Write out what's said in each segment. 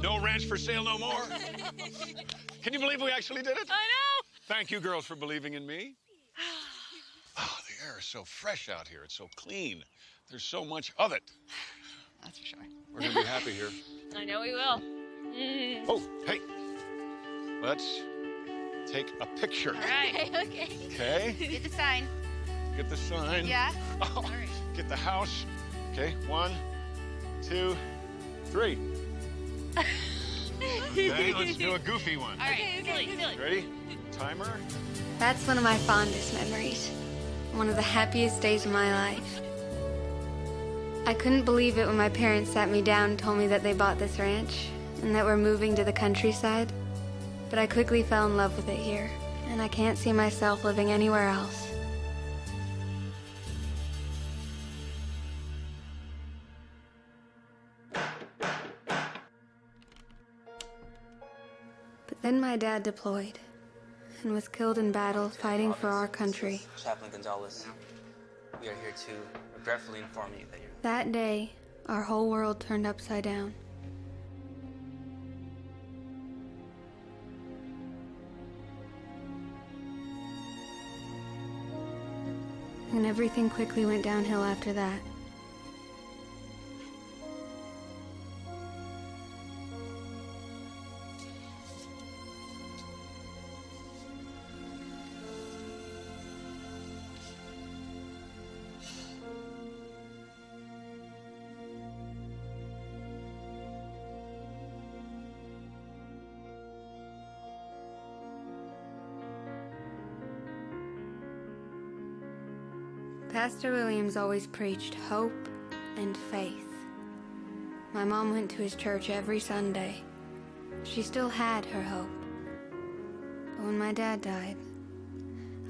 No ranch for sale no more. Can you believe we actually did it? I know. Thank you, girls, for believing in me. Oh, the air is so fresh out here. It's so clean. There's so much of it. That's for sure. We're going to be happy here. I know we will. Oh, hey. Let's take a picture. All right. Okay. Okay? Get the sign. Get the sign. Yeah? Oh, All right. get the house. Okay, 1, 2, 3. Okay, let's do a goofy one. All right. Silly. Ready? Timer. That's one of my fondest memories. One of the happiest days of my life. I couldn't believe it when my parents sat me down and told me that they bought this ranch and that we're moving to the countryside. But I quickly fell in love with it here, and I can't see myself living anywhere else. But then my dad deployed and was killed in battle fighting for our country. Chaplain Gonzalez, we are here to regretfully inform you that you're... That day, our whole world turned upside down. And everything quickly went downhill after that. Pastor Williams always preached hope and faith. My mom went to his church every Sunday. She still had her hope. But when my dad died,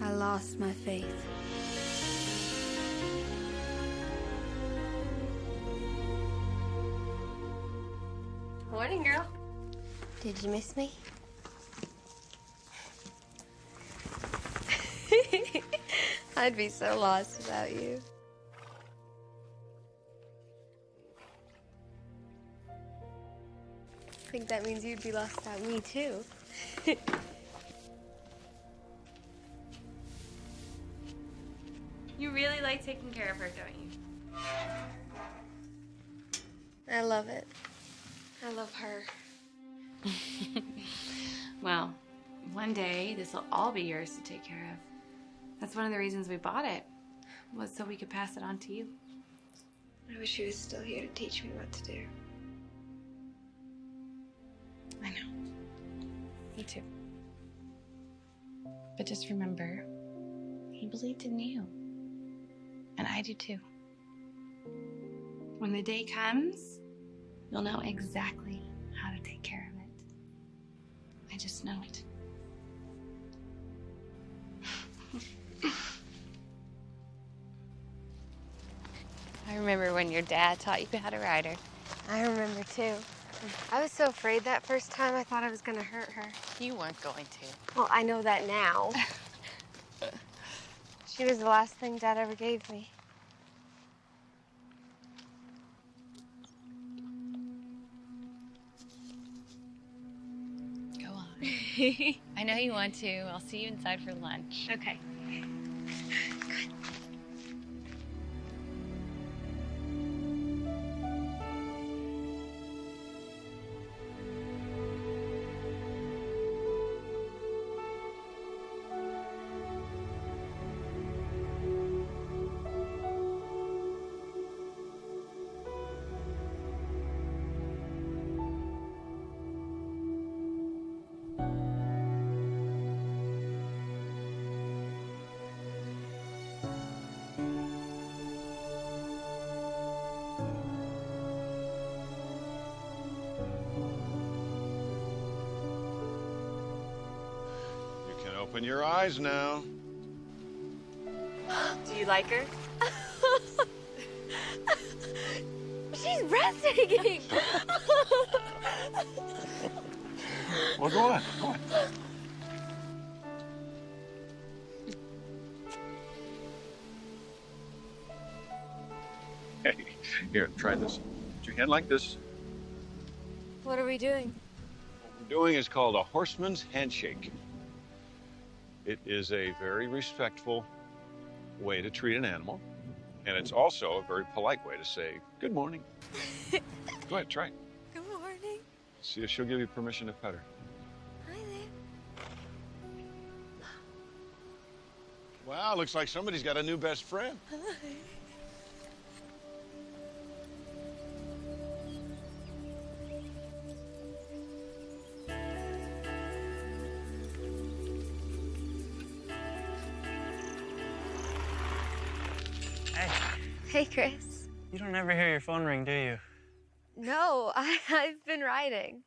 I lost my faith. Morning, girl. Did you miss me? I'd be so lost without you. I think that means you'd be lost without me, too. You really like taking care of her, don't you? I love it. I love her. Well, one day this will all be yours to take care of. That's one of the reasons we bought it, was so we could pass it on to you. I wish she was still here to teach me what to do. I know. Me too. But just remember, he believed in you. And I do too. When the day comes, you'll know exactly how to take care of it. I just know it. I remember when your dad taught you how to ride her. I remember, too. I was so afraid that first time I thought I was going to hurt her. You weren't going to. Well, I know that now. She was the last thing Dad ever gave me. Go on. I know you want to. I'll see you inside for lunch. Okay. Open your eyes now. Do you like her? She's breathtaking. Well, go on. Go on. Hey, here, try this. Put your hand like this. What are we doing? What we're doing is called a horseman's handshake. It is a very respectful way to treat an animal, and it's also a very polite way to say good morning. Go ahead, try it. Good morning. See if she'll give you permission to pet her. Hi there. Wow, looks like somebody's got a new best friend. Hi. Hey, Hey, Chris. you don't ever hear your phone ring, do you? No, I've been riding.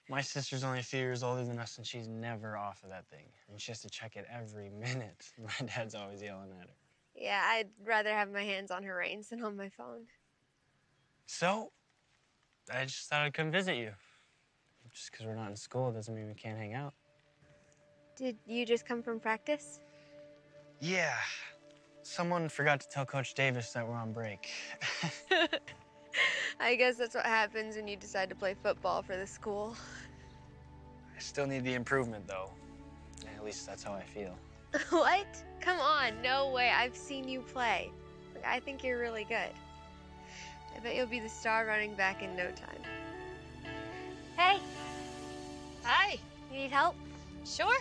My sister's only a few years older than us, and she's never off of that thing. And she has to check it every minute. My dad's always yelling at her. Yeah, I'd rather have my hands on her reins than on my phone. So, I just thought I'd come visit you. Just because we're not in school doesn't mean we can't hang out. Did you just come from practice? Yeah. Someone forgot to tell Coach Davis that we're on break. I guess that's what happens when you decide to play football for the school. I still need the improvement, though. At least that's how I feel. What? Come on, no way. I've seen you play. Look, I think you're really good. I bet you'll be the star running back in no time. Hey, Hi. you need help? Sure.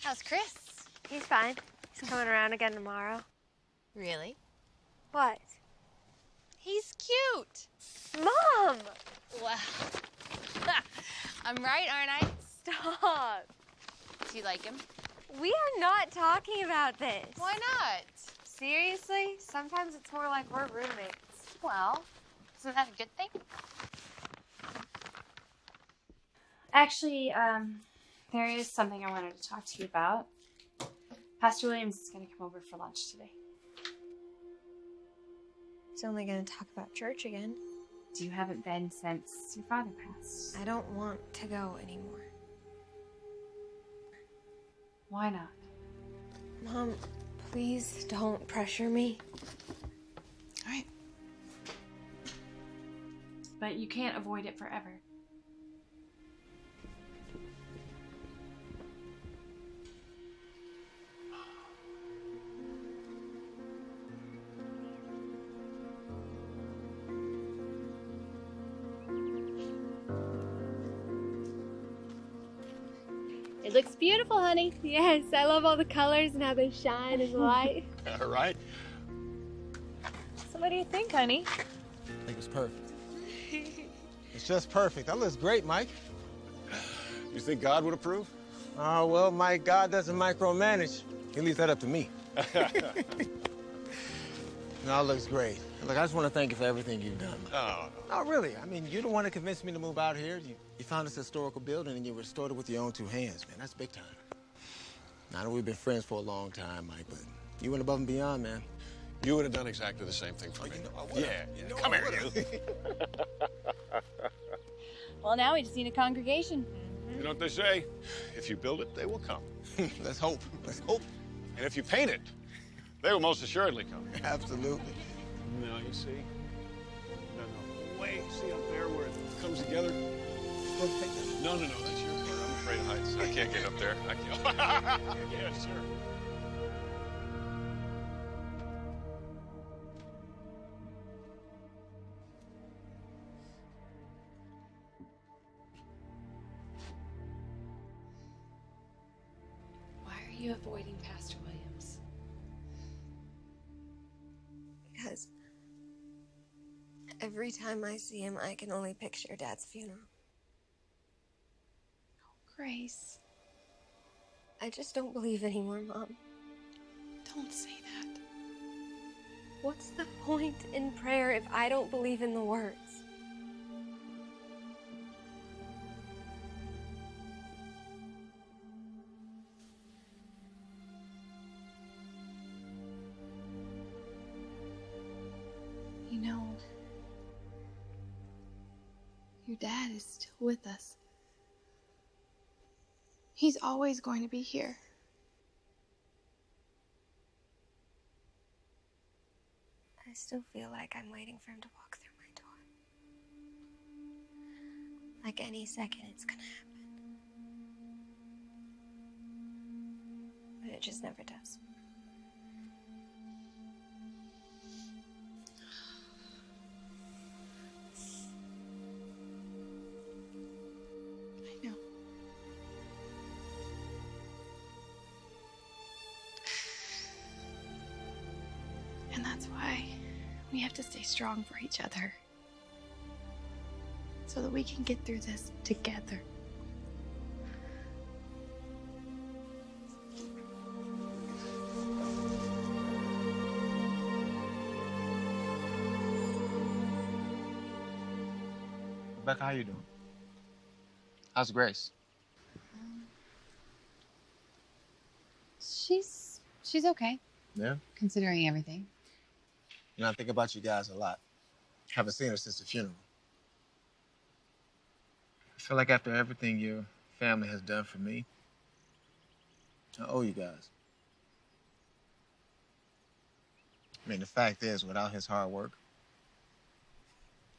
How's Chris? He's fine. He's coming around again tomorrow. Really? What? He's cute. Mom! Wow. I'm right, aren't I? Stop. Do you like him? We are not talking about this. Why not? Seriously? Sometimes it's more like we're roommates. Well, isn't that a good thing? Actually, there is something I wanted to talk to you about. Pastor Williams is going to come over for lunch today. He's only going to talk about church again. You haven't been since your father passed. I don't want to go anymore. Why not? Mom, please don't pressure me. All right. But you can't avoid it forever. It looks beautiful, honey. Yes, I love all the colors and how they shine in the light. All right. So what do you think, honey? I think it's perfect. It's just perfect. That looks great, Mike. You think God would approve? Oh, well, Mike, God doesn't micromanage. He leaves that up to me. No, it looks great. Look, I just want to thank you for everything you've done. Oh, No, really. I mean, you're the one that convinced me to move out here. You found this historical building and you restored it with your own two hands, man. That's big time. I know we've been friends for a long time, Mike, but you went above and beyond, man. you would have done exactly the same thing for me. You know I would've. Yeah. You know Come I here, would've. you. Well, now we just need a congregation. You know what they say? If you build it, they will come. Let's hope. Let's hope. And if you paint it, they will most assuredly come. Absolutely. No, you see? No. Wait, see up there where it comes together? No, that's your part. I'm afraid of heights. I can't get up there. I can't. Yeah, sure. Why are you avoiding Pastor Williams? Because every time I see him, I can only picture Dad's funeral. Grace, I just don't believe anymore, Mom. don't say that. What's the point in prayer if I don't believe in the words? You know, your dad is still with us. He's always going to be here. I still feel like I'm waiting for him to walk through my door. Like any second it's gonna happen. But it just never does. I know. And that's why we have to stay strong for each other. So that we can get through this together. Rebecca, how you doing? How's Grace? She's okay, Yeah? considering everything. You know, I think about you guys a lot. Haven't seen her since the funeral. I feel like after everything your family has done for me, I owe you guys. I mean, the fact is, without his hard work,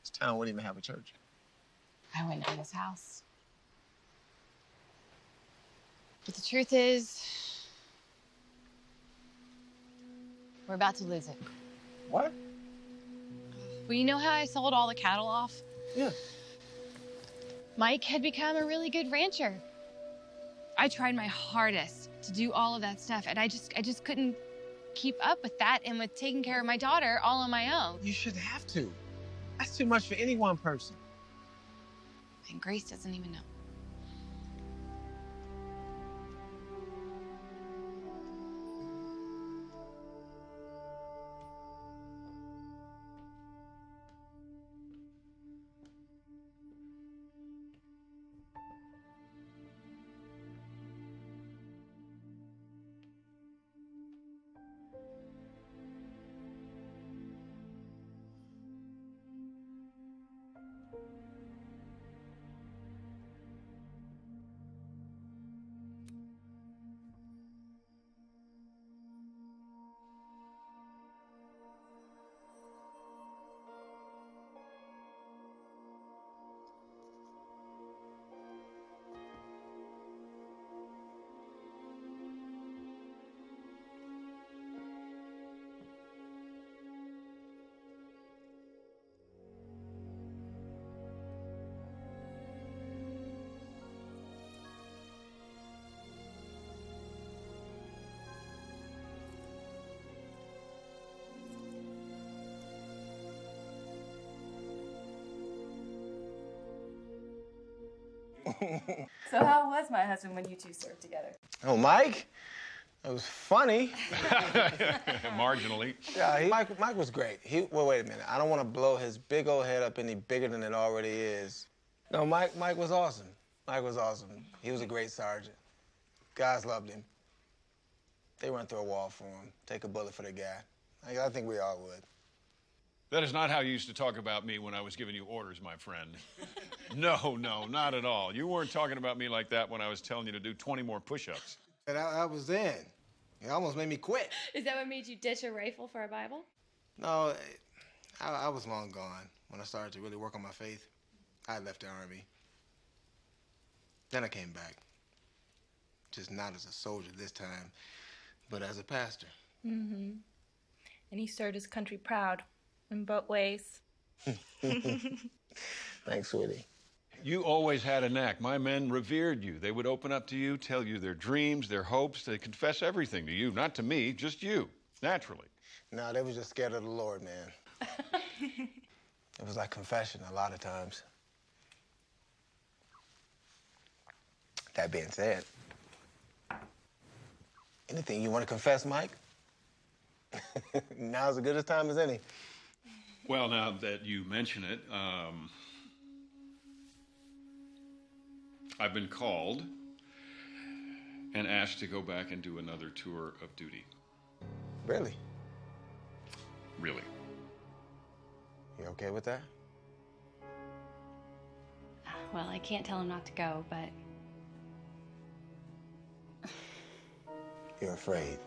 this town wouldn't even have a church. I went to his house. But the truth is, we're about to lose it. What? Well, you know how I sold all the cattle off? Yeah. Mike had become a really good rancher. I tried my hardest to do all of that stuff, and I just couldn't keep up with that and with taking care of my daughter all on my own. You should have to. That's too much for any one person. And Grace doesn't even know. So how was my husband when you two served together? Oh, Mike? It was funny. Marginally. Yeah, Mike was great. Well, wait a minute. I don't want to blow his big old head up any bigger than it already is. No, Mike was awesome. Mike was awesome. He was a great sergeant. Guys loved him. They run through a wall for him. Take a bullet for the guy. I think we all would. That is not how you used to talk about me when I was giving you orders, my friend. No, not at all. You weren't talking about me like that when I was telling you to do 20 more push-ups. And I was then. It almost made me quit. Is that what made you ditch a rifle for a Bible? No, I was long gone when I started to really work on my faith. I left the Army. Then I came back. Just not as a soldier this time, but as a pastor. Mm-hmm. And he served his country proud in both ways. Thanks, sweetie. You always had a knack. My men revered you. They would open up to you, tell you their dreams, their hopes. They confess everything to you, not to me, just you, naturally. No, they was just scared of the Lord, man. It was like confession a lot of times. That being said, anything you want to confess, Mike? Now's as good a time as any. Well, now that you mention it, I've been called and asked to go back and do another tour of duty. Really? Really. You okay with that? Well, I can't tell him not to go, but You're afraid.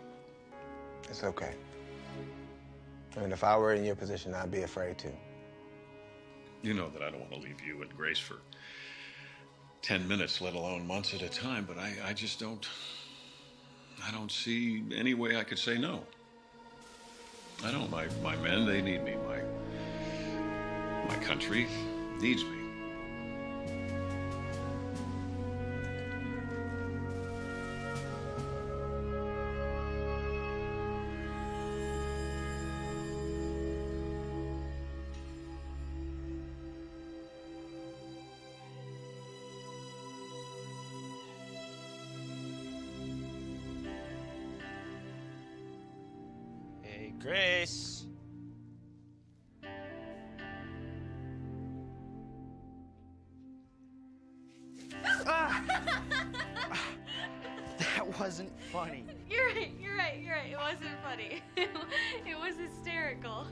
It's okay. I mean, if I were in your position, I'd be afraid to. You know that I don't want to leave you and Grace for 10 minutes, let alone months at a time, but I just don't... I don't see any way I could say no. I don't. My men, they need me. My country needs me. Hey, Grace. Ah! That wasn't funny. You're right. It wasn't funny. It was hysterical.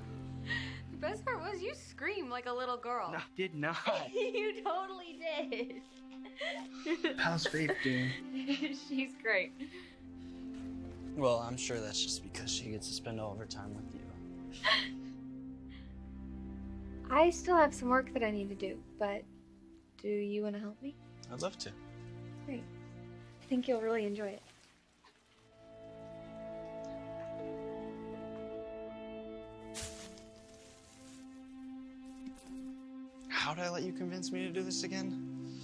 The best part was you screamed like a little girl. No, I did not. You totally did. How's Faith doing? She's great. Well, I'm sure that's just because she gets to spend all of her time with you. I still have some work that I need to do, but do you want to help me? I'd love to. Great. I think you'll really enjoy it. How'd I let you convince me to do this again?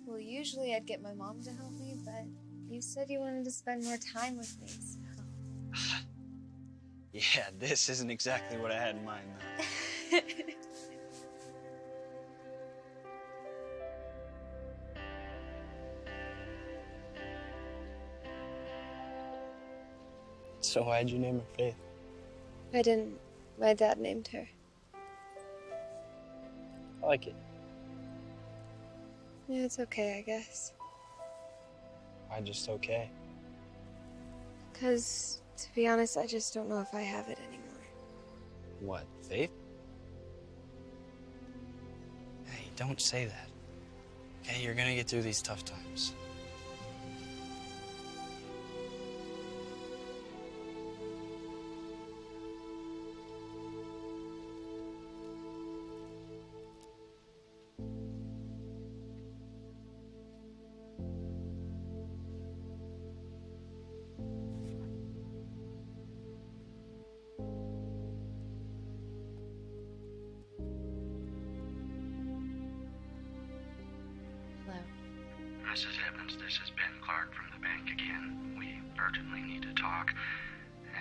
Well, usually I'd get my mom to help me, but you said you wanted to spend more time with me, so... Yeah, this isn't exactly what I had in mind, though. So why'd you name her Faith? I didn't. My dad named her. I like it. Yeah, it's okay, I guess. Why just okay? 'Cause, to be honest, I just don't know if I have it anymore. What, Faith? Hey, don't say that. Okay, you're gonna get through these tough times. Mrs. Evans, this is Ben Clark from the bank again. We urgently need to talk.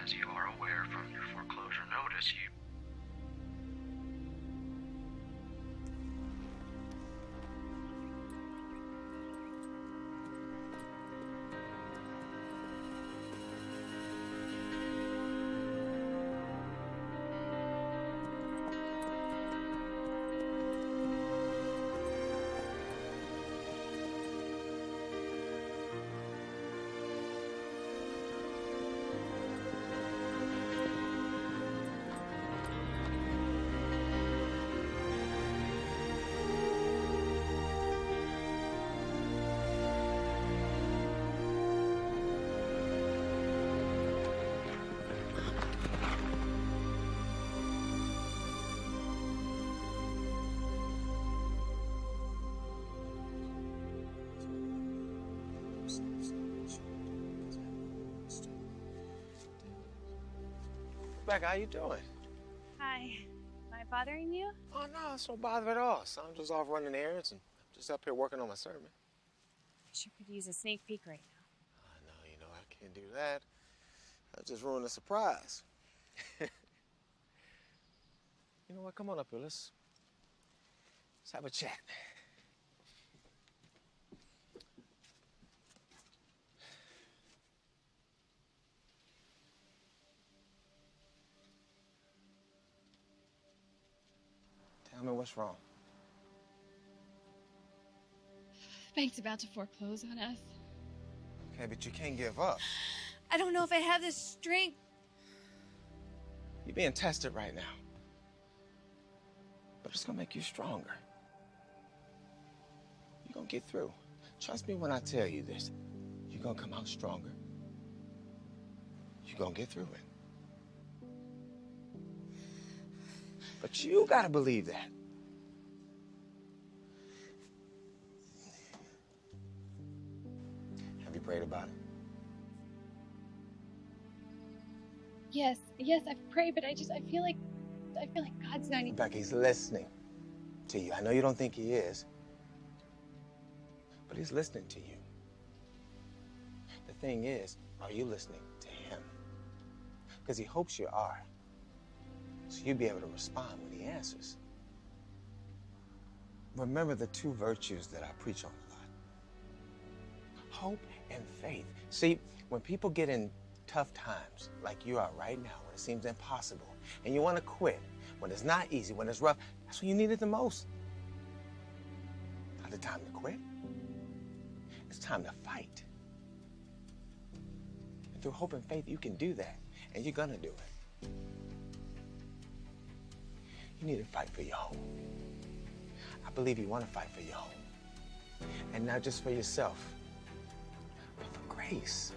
As you are aware from your foreclosure notice, you... Rebecca, how you doing? Hi. Am I bothering you? Oh, no, it's no bother at all. So I'm just off running errands and just up here working on my sermon. I sure could use a sneak peek right now. I know, you know, I can't do that. I'll just ruin the surprise. You know what? Come on up here. Let's have a chat. Tell me what's wrong. The bank's about to foreclose on us. Okay, but you can't give up. I don't know if I have the strength. You're being tested right now. But it's gonna make you stronger. You're gonna get through. Trust me when I tell you this. You're gonna come out stronger. You're gonna get through it. But you gotta believe that. Have you prayed about it? Yes, I've prayed, but I feel like God's not even. Rebecca, he's listening to you. I know you don't think he is, but he's listening to you. The thing is, are you listening to him? Because he hopes you are. So you'll be able to respond when he answers. Remember the two virtues that I preach on a lot. Hope and faith. See, when people get in tough times, like you are right now, when it seems impossible, and you want to quit, when it's not easy, when it's rough, that's when you need it the most. Not the time to quit. It's time to fight. And through hope and faith, you can do that, and you're gonna do it. You need to fight for your home. I believe you want to fight for your home. And not just for yourself, but for Grace.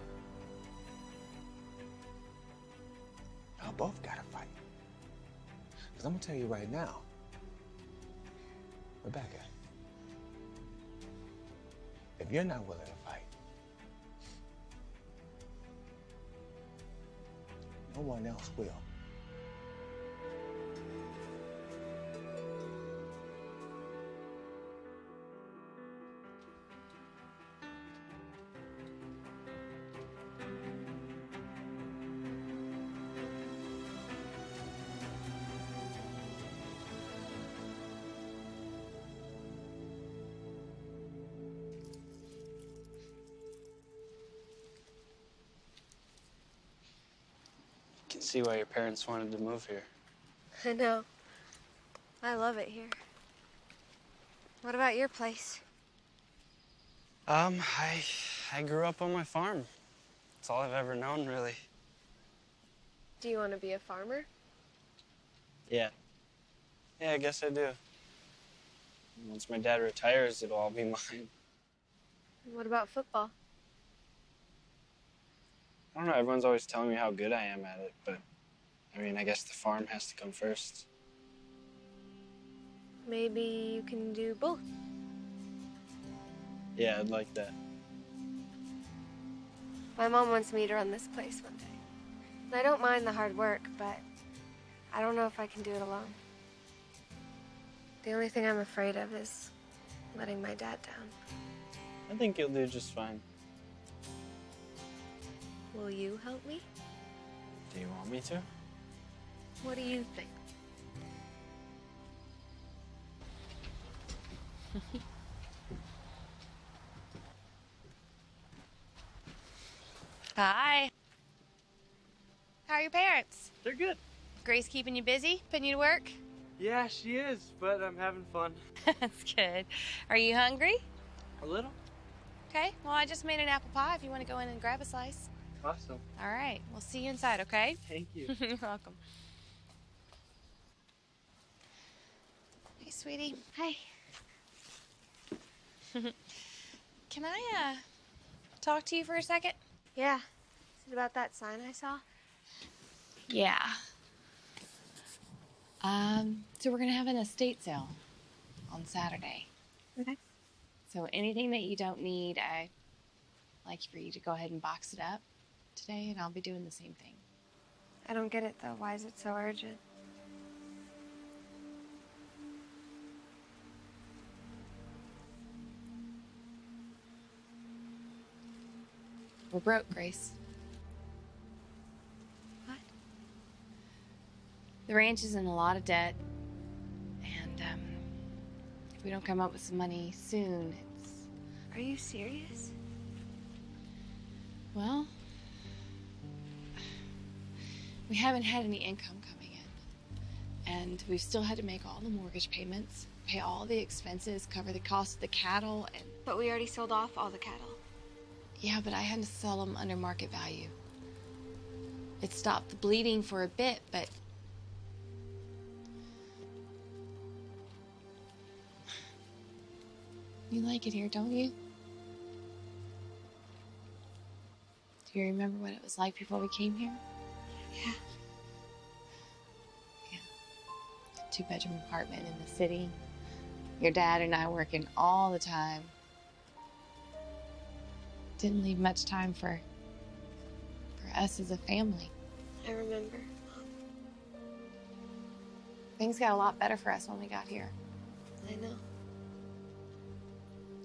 Y'all both gotta fight. Because I'm gonna tell you right now, Rebecca, if you're not willing to fight, no one else will. I can see why your parents wanted to move here. I know. I love it here. What about your place? I grew up on my farm. That's all I've ever known, really. Do you want to be a farmer? Yeah. Yeah, I guess I do. Once my dad retires, it'll all be mine. What about football? I don't know, everyone's always telling me how good I am at it, but I mean, I guess the farm has to come first. Maybe you can do both. Yeah, I'd like that. My mom wants me to run this place one day. And I don't mind the hard work, but I don't know if I can do it alone. The only thing I'm afraid of is letting my dad down. I think you'll do just fine. Will you help me? Do you want me to? What do you think? Hi. How are your parents? They're good. Grace keeping you busy? Putting you to work? Yeah, she is, but I'm having fun. That's good. Are you hungry? A little. Okay, well, I just made an apple pie if you want to go in and grab a slice. Awesome. All right, we'll see you inside, okay? Thank you. You're welcome. Hey, sweetie. Hey. Can I, talk to you for a second? Yeah. Is it about that sign I saw? Yeah. So we're gonna have an estate sale on Saturday. Okay. So anything that you don't need, I'd like for you to go ahead and box it up today, and I'll be doing the same thing. I don't get it, though. Why is it so urgent? We're broke, Grace. What? The ranch is in a lot of debt, and if we don't come up with some money soon, it's... Are you serious? Well, we haven't had any income coming in, and we've still had to make all the mortgage payments, pay all the expenses, cover the cost of the cattle, and... But we already sold off all the cattle. Yeah, but I had to sell them under market value. It stopped the bleeding for a bit, but... You like it here, don't you? Do you remember what it was like before we came here? Yeah. Yeah. 2-bedroom apartment in the city. Your dad and I working all the time. Didn't leave much time for us as a family. I remember. Things got a lot better for us when we got here. I know.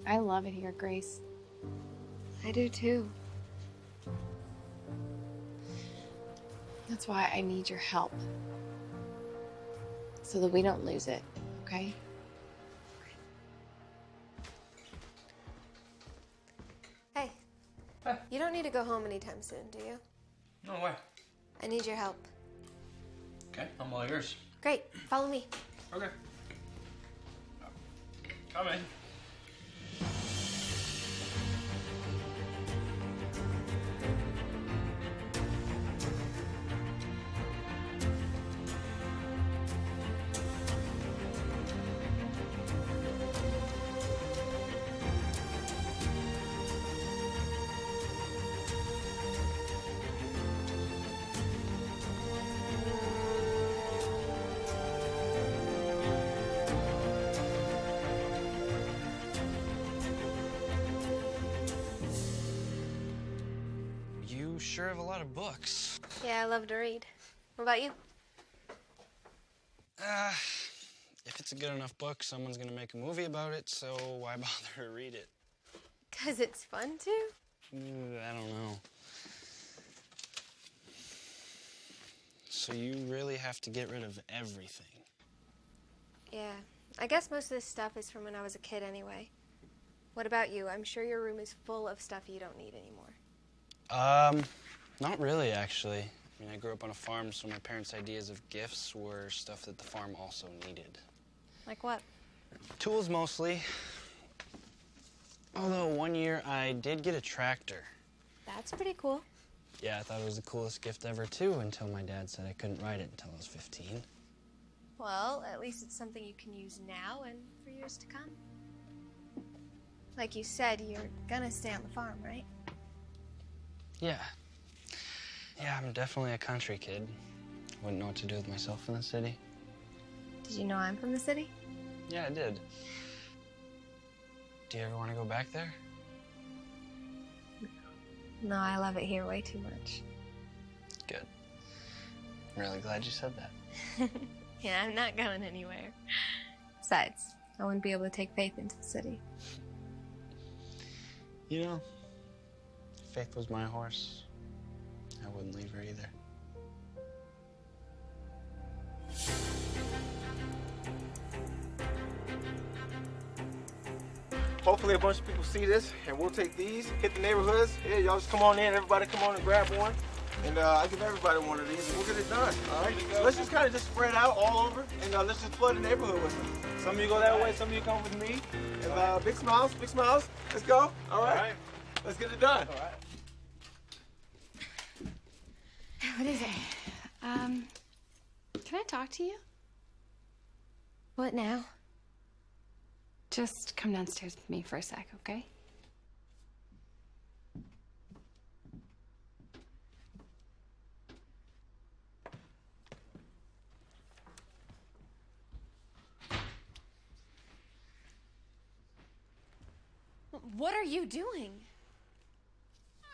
I love it here, Grace. I do too. That's why I need your help. So that we don't lose it, okay? Hey. Huh? You don't need to go home anytime soon, do you? No way. I need your help. Okay, I'm all yours. Great. Follow me. Okay. Come in. You sure have a lot of books. Yeah, I love to read. What about you? If it's a good enough book, someone's gonna make a movie about it, so why bother to read it? 'Cause it's fun too? I don't know. So you really have to get rid of everything. Yeah. I guess most of this stuff is from when I was a kid anyway. What about you? I'm sure your room is full of stuff you don't need anymore. Not really, actually. I mean, I grew up on a farm, so my parents' ideas of gifts were stuff that the farm also needed. Like what? Tools, mostly. Although one year I did get a tractor. That's pretty cool. Yeah, I thought it was the coolest gift ever, too, until my dad said I couldn't ride it until I was 15. Well, at least it's something you can use now and for years to come. Like you said, you're gonna stay on the farm, right? Yeah. Yeah, I'm definitely a country kid. Wouldn't know what to do with myself in the city. Did you know I'm from the city? Yeah, I did. Do you ever want to go back there? No, I love it here way too much. Good. I'm really glad you said that. Yeah, I'm not going anywhere. Besides, I wouldn't be able to take Faith into the city. You know, if Faith was my horse, I wouldn't leave her either. Hopefully a bunch of people see this, and we'll take these, hit the neighborhoods. Yeah, y'all just come on in. Everybody come on and grab one. And I'll give everybody one of these, and we'll get it done, all right? So let's just kind of just spread out all over, and let's just flood the neighborhood with them. Some of you go that way, some of you come with me. And big smiles, big smiles. Let's go, all right? Let's get it done. All right. What is it? Can I talk to you? What now? Just come downstairs with me for a sec, okay? What are you doing?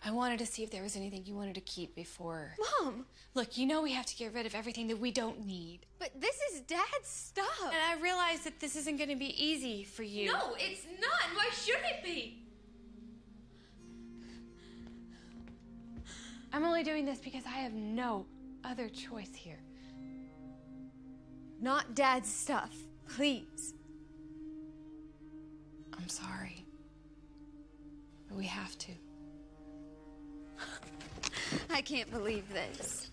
I wanted to see if there was anything you wanted to keep before. Mom! Look, you know we have to get rid of everything that we don't need. But this is Dad's stuff. And I realize that this isn't going to be easy for you. No, it's not. Why should it be? I'm only doing this because I have no other choice here. Not Dad's stuff. Please. I'm sorry. But we have to. I can't believe this.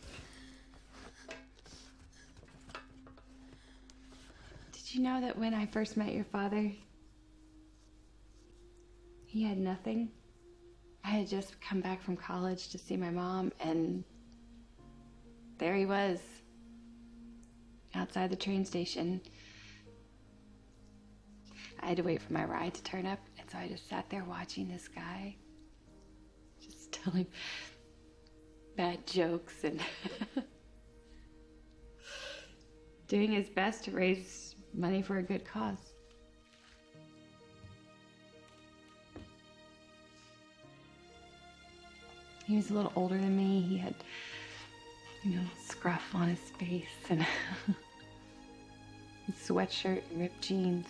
Did you know that when I first met your father, he had nothing? I had just come back from college to see my mom, and there he was, outside the train station. I had to wait for my ride to turn up, and so I just sat there watching this guy, just telling bad jokes, and doing his best to raise money for a good cause. He was a little older than me. He had, scruff on his face and his sweatshirt and ripped jeans.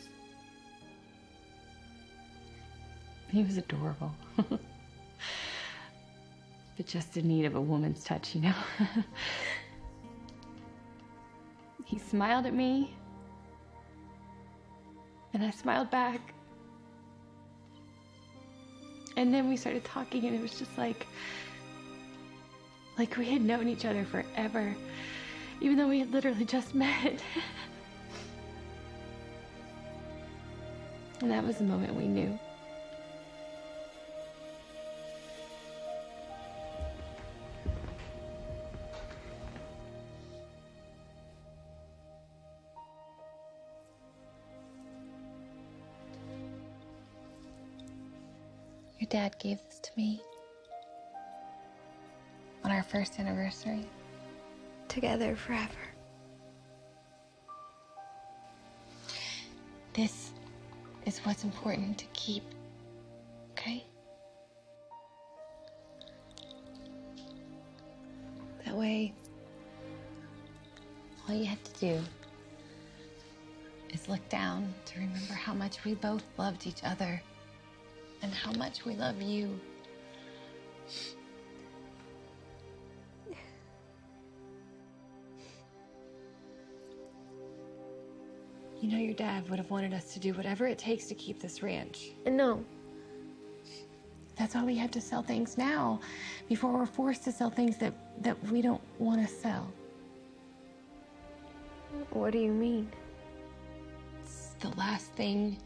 He was adorable. But just in need of a woman's touch, He smiled at me, and I smiled back. And then we started talking, and it was just like we had known each other forever, even though we had literally just met. And that was the moment we knew. Your dad gave this to me on our first anniversary. Together forever. This is what's important to keep, okay? That way, all you have to do is look down to remember how much we both loved each other and how much we love you. Your dad would have wanted us to do whatever it takes to keep this ranch. No. That's why we have to sell things now, before we're forced to sell things that we don't want to sell. What do you mean? It's the last thing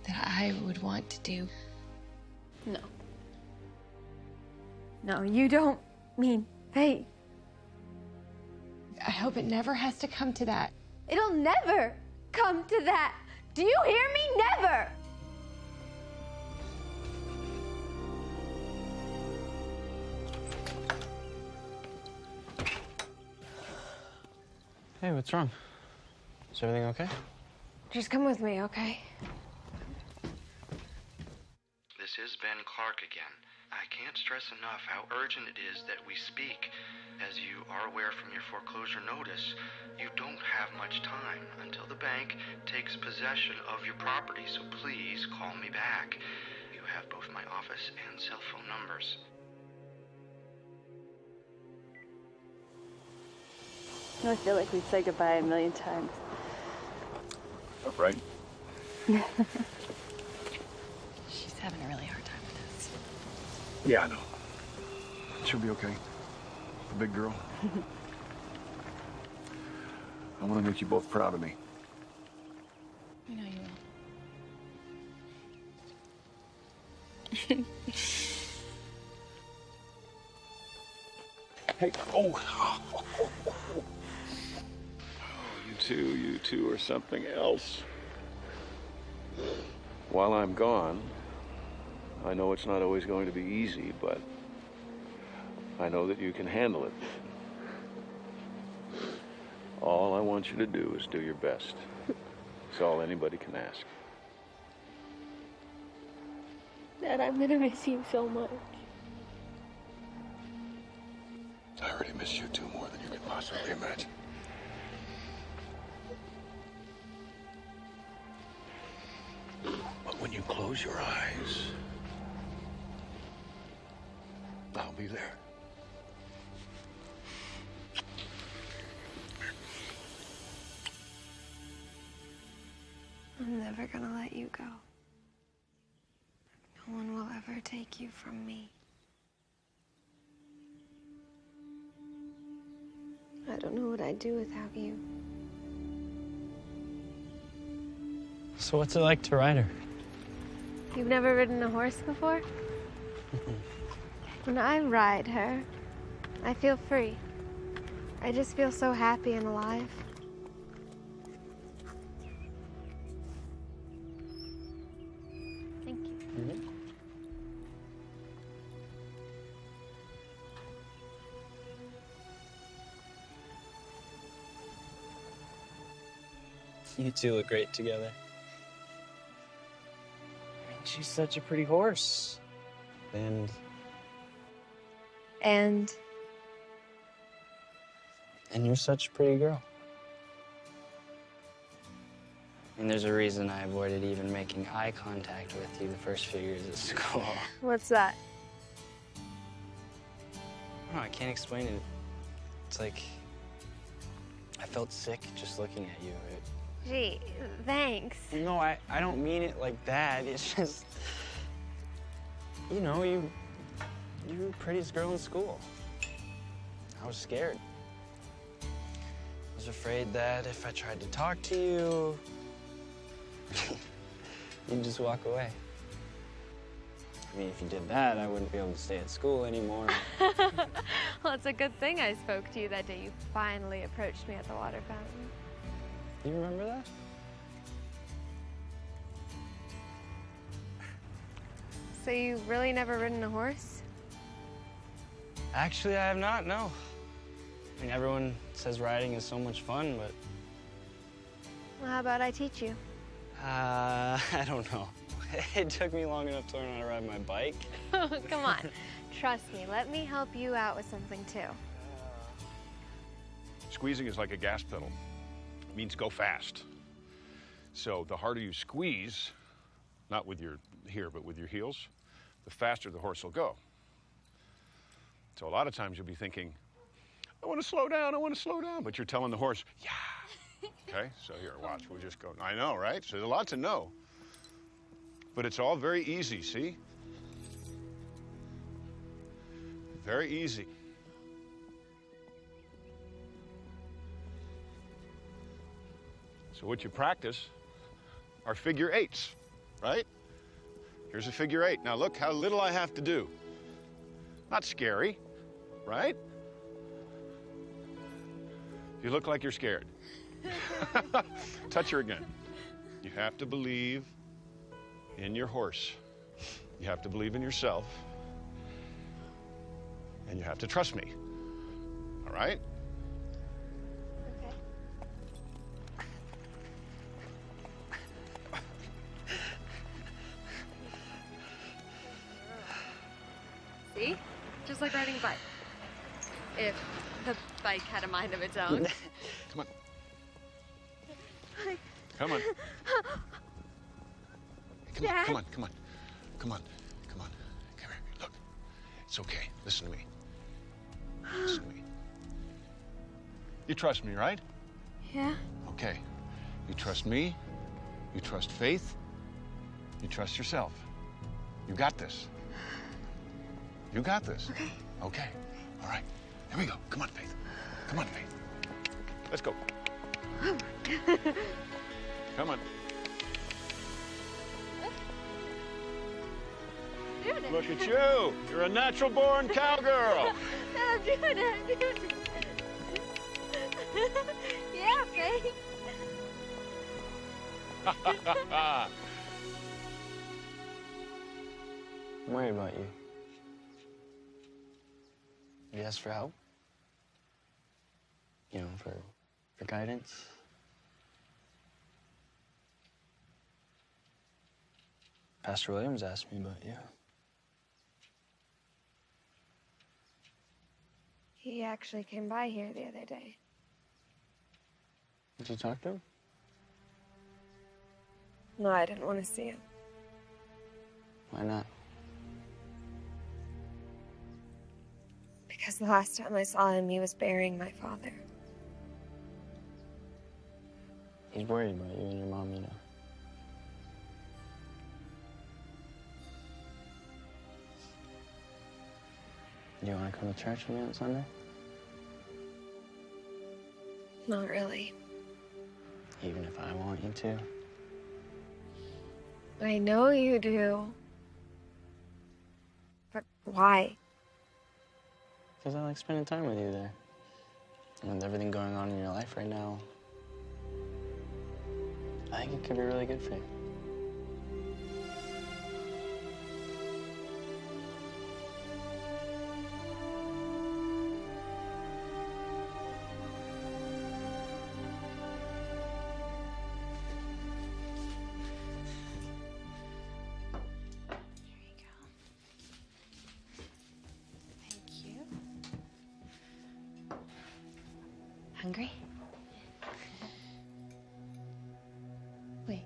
that I would want to do. No. No, you don't mean Faith. I hope it never has to come to that. It'll never come to that. Do you hear me? Never! Hey, what's wrong? Is everything okay? Just come with me, okay? This is Ben Clark again. I can't stress enough how urgent it is that we speak. As you are aware from your foreclosure notice, you don't have much time until the bank takes possession of your property, so please call me back. You have both my office and cell phone numbers. I feel like we've said goodbye a million times. Right? She's having a really hard time with this. Yeah, I know. She'll be okay. The big girl. I want to make you both proud of me. I know you will. Hey, you two are something else. While I'm gone, I know it's not always going to be easy, but I know that you can handle it. All I want you to do is do your best. It's all anybody can ask. Dad, I'm gonna miss you so much. I already miss you two more than you can possibly imagine. But when you close your eyes, I'll be there. I'm never gonna let you go. No one will ever take you from me. I don't know what I'd do without you. So what's it like to ride her? You've never ridden a horse before? When I ride her, I feel free. I just feel so happy and alive. Thank you. You two look great together. I mean, she's such a pretty horse. And you're such a pretty girl. And there's a reason I avoided even making eye contact with you the first few years at school. What's that? I don't know, I can't explain it. It's like I felt sick just looking at you. Gee, thanks. No, I don't mean it like that. It's just, you know, you were the prettiest girl in school. I was scared. I was afraid that if I tried to talk to you, you'd just walk away. I mean, if you did that, I wouldn't be able to stay at school anymore. Well, it's a good thing I spoke to you that day you finally approached me at the water fountain. You remember that? So you've really never ridden a horse? Actually, I have not, no. I mean, everyone says riding is so much fun, but... Well, how about I teach you? I don't know. It took me long enough to learn how to ride my bike. Oh, come on. Trust me, let me help you out with something, too. Squeezing is like a gas pedal. It means go fast. So the harder you squeeze, not with your here, but with your heels, the faster the horse will go. So a lot of times you'll be thinking, I want to slow down, but you're telling the horse, yeah. Okay, so here, watch, we'll just go. I know, right? So there's a lot to know. But it's all very easy, see? Very easy. So what you practice are figure eights, right? Here's a figure eight. Now look how little I have to do. Not scary, right? You look like you're scared. Touch her again. You have to believe in your horse. You have to believe in yourself. And you have to trust me. All right? See? Just like riding a bike. If the bike had a mind of its own. Come on. Come on. Come on, come on, come on. Come on, come on. Come here, look. It's okay, listen to me. Listen to me. You trust me, right? Yeah. Okay. You trust me, you trust Faith, you trust yourself. You got this. You got this. Okay. Okay. All right. Here we go. Come on, Faith. Come on, Faith. Let's go. Come on. Doing it. Look at you. You're a natural-born cowgirl. I'm doing it. Yeah, Faith. I'm worried about you. You asked for help? You know, for guidance? Pastor Williams asked me about you. He actually came by here the other day. Did you talk to him? No, I didn't want to see him. Why not? Because the last time I saw him, he was burying my father. He's worried about you and your mom, you know. Do you want to come to church with me on Sunday? Not really. Even if I want you to? I know you do. But why? Because I like spending time with you there. And with everything going on in your life right now, I think it could be really good for you. Hungry? Wait.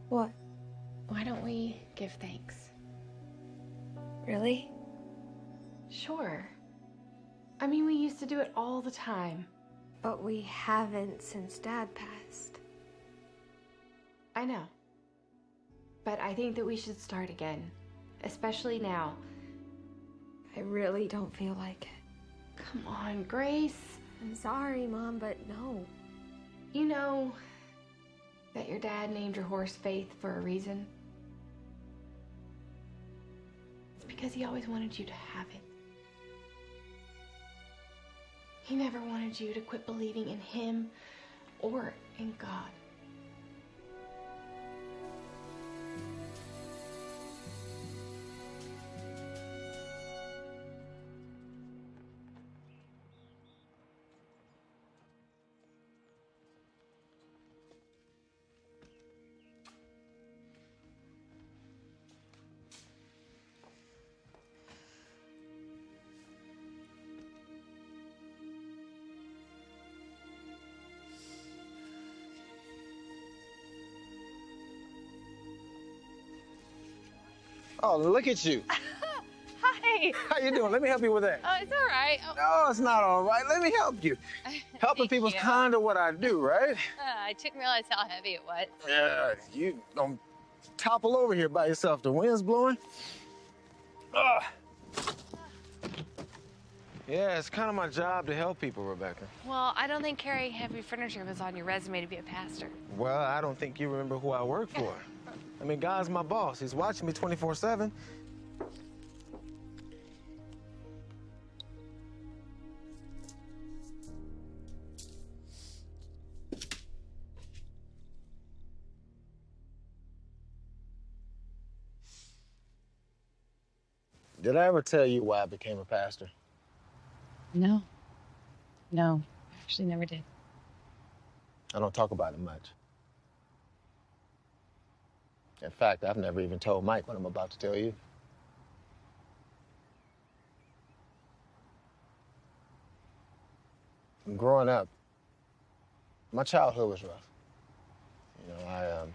What? Why don't we give thanks? Really? Sure. I mean, we used to do it all the time. But we haven't since Dad passed. I know. But I think that we should start again. Especially now. I really don't feel like it. Come on, Grace. I'm sorry, Mom, but no. You know that your dad named your horse Faith for a reason? It's because he always wanted you to have it. He never wanted you to quit believing in him or in God. Oh, look at you. Hi. How you doing? Let me help you with that. Oh, it's all right. Oh. No, it's not all right. Let me help you. Helping people's kind of what I do, right? I didn't realize how heavy it was. Yeah, you don't topple over here by yourself. The wind's blowing. Ugh. Yeah, it's kind of my job to help people, Rebecca. Well, I don't think carrying heavy furniture was on your resume to be a pastor. Well, I don't think you remember who I work for. I mean, God's my boss. He's watching me 24/7. Did I ever tell you why I became a pastor? No. No, actually never did. I don't talk about it much. In fact, I've never even told Mike what I'm about to tell you. Growing up, my childhood was rough. You know,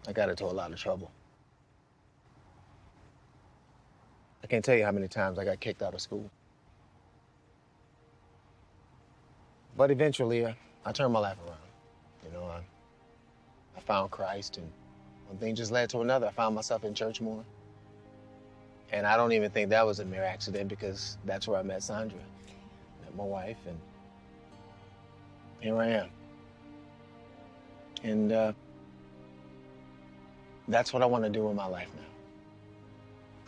I got into a lot of trouble. I can't tell you how many times I got kicked out of school. But eventually, I turned my life around. You know, I found Christ, and one thing just led to another. I found myself in church more. And I don't even think that was a mere accident, because that's where I met Sandra, met my wife, and here I am. And that's what I want to do in my life now.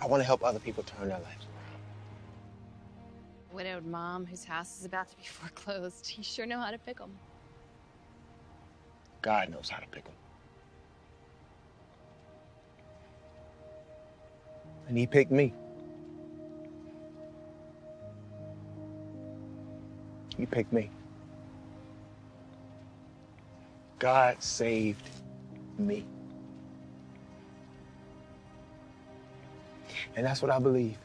I want to help other people turn their lives around. Widowed mom whose house is about to be foreclosed. You sure know how to pick them. God knows how to pick them. And he picked me. He picked me. God saved me. And that's what I believe.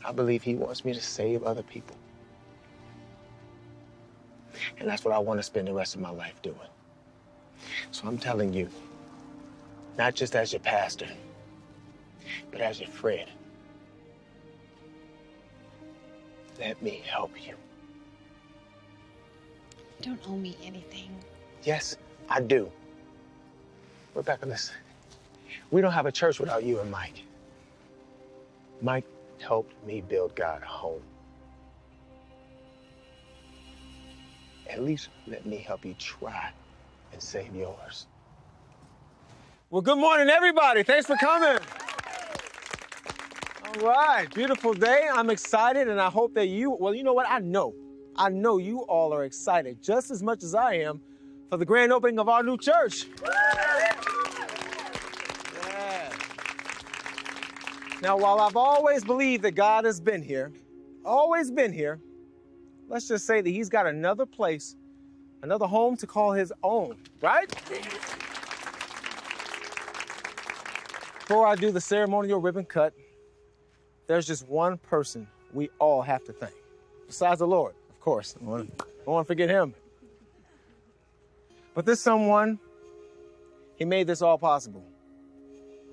I believe he wants me to save other people. And that's what I want to spend the rest of my life doing. So I'm telling you, not just as your pastor, but as your friend, let me help you. You don't owe me anything. Yes, I do. Rebecca, listen. We don't have a church without you and Mike. Mike helped me build God a home. At least let me help you try and save yours. Well, good morning, everybody. Thanks for coming. All right, beautiful day. I'm excited, and I hope that well, you know what? I know you all are excited just as much as I am for the grand opening of our new church. Yeah. Now, while I've always believed that God has been here, let's just say that he's got another place, another home to call his own, right? Before I do the ceremonial ribbon cut, there's just one person we all have to thank. Besides the Lord, of course. I don't want to forget him. But this someone, he made this all possible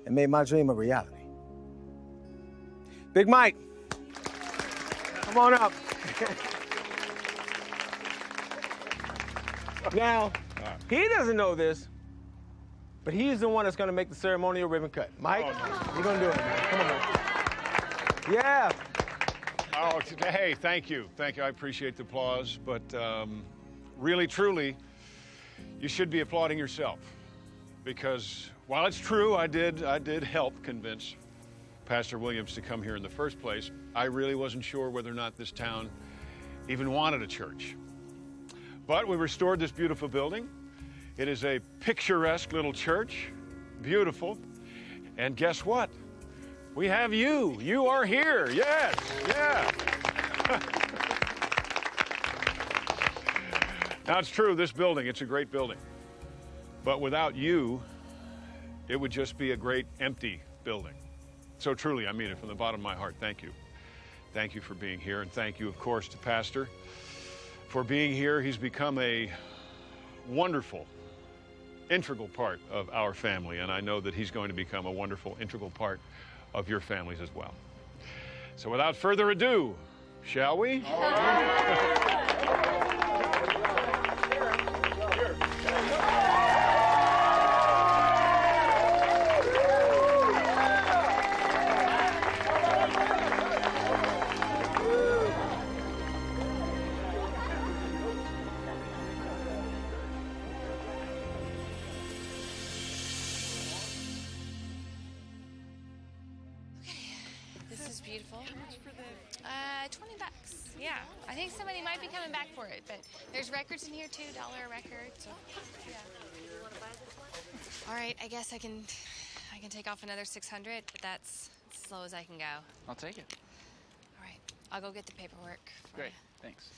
and made my dream a reality. Big Mike, come on up. Now, he doesn't know this, but he's the one that's going to make the ceremonial ribbon cut. Mike, you're going to do it, man. Come on, man. Yeah. Oh, hey, thank you. Thank you. I appreciate the applause, but really, truly, you should be applauding yourself. Because while it's true, I did help convince Pastor Williams to come here in the first place, I really wasn't sure whether or not this town even wanted a church. But we restored this beautiful building. It is a picturesque little church, beautiful. And guess what? We have you. You are here. Yes, yeah. Now, it's true, this building, it's a great building. But without you, it would just be a great empty building. So truly, I mean it from the bottom of my heart. Thank you. Thank you for being here. And thank you, of course, to Pastor for being here. He's become a wonderful, integral part of our family. And I know that he's going to become a wonderful, integral part of your families as well. So without further ado, shall we? All right. Beautiful. 20 bucks. Yeah, I think somebody might be coming back for it, but there's records in here too, $1 a record. So, yeah. You want to buy this one? All right, I guess I can take off another 600, but that's as slow as I can go. I'll take it. All right, I'll go get the paperwork. Great, thanks.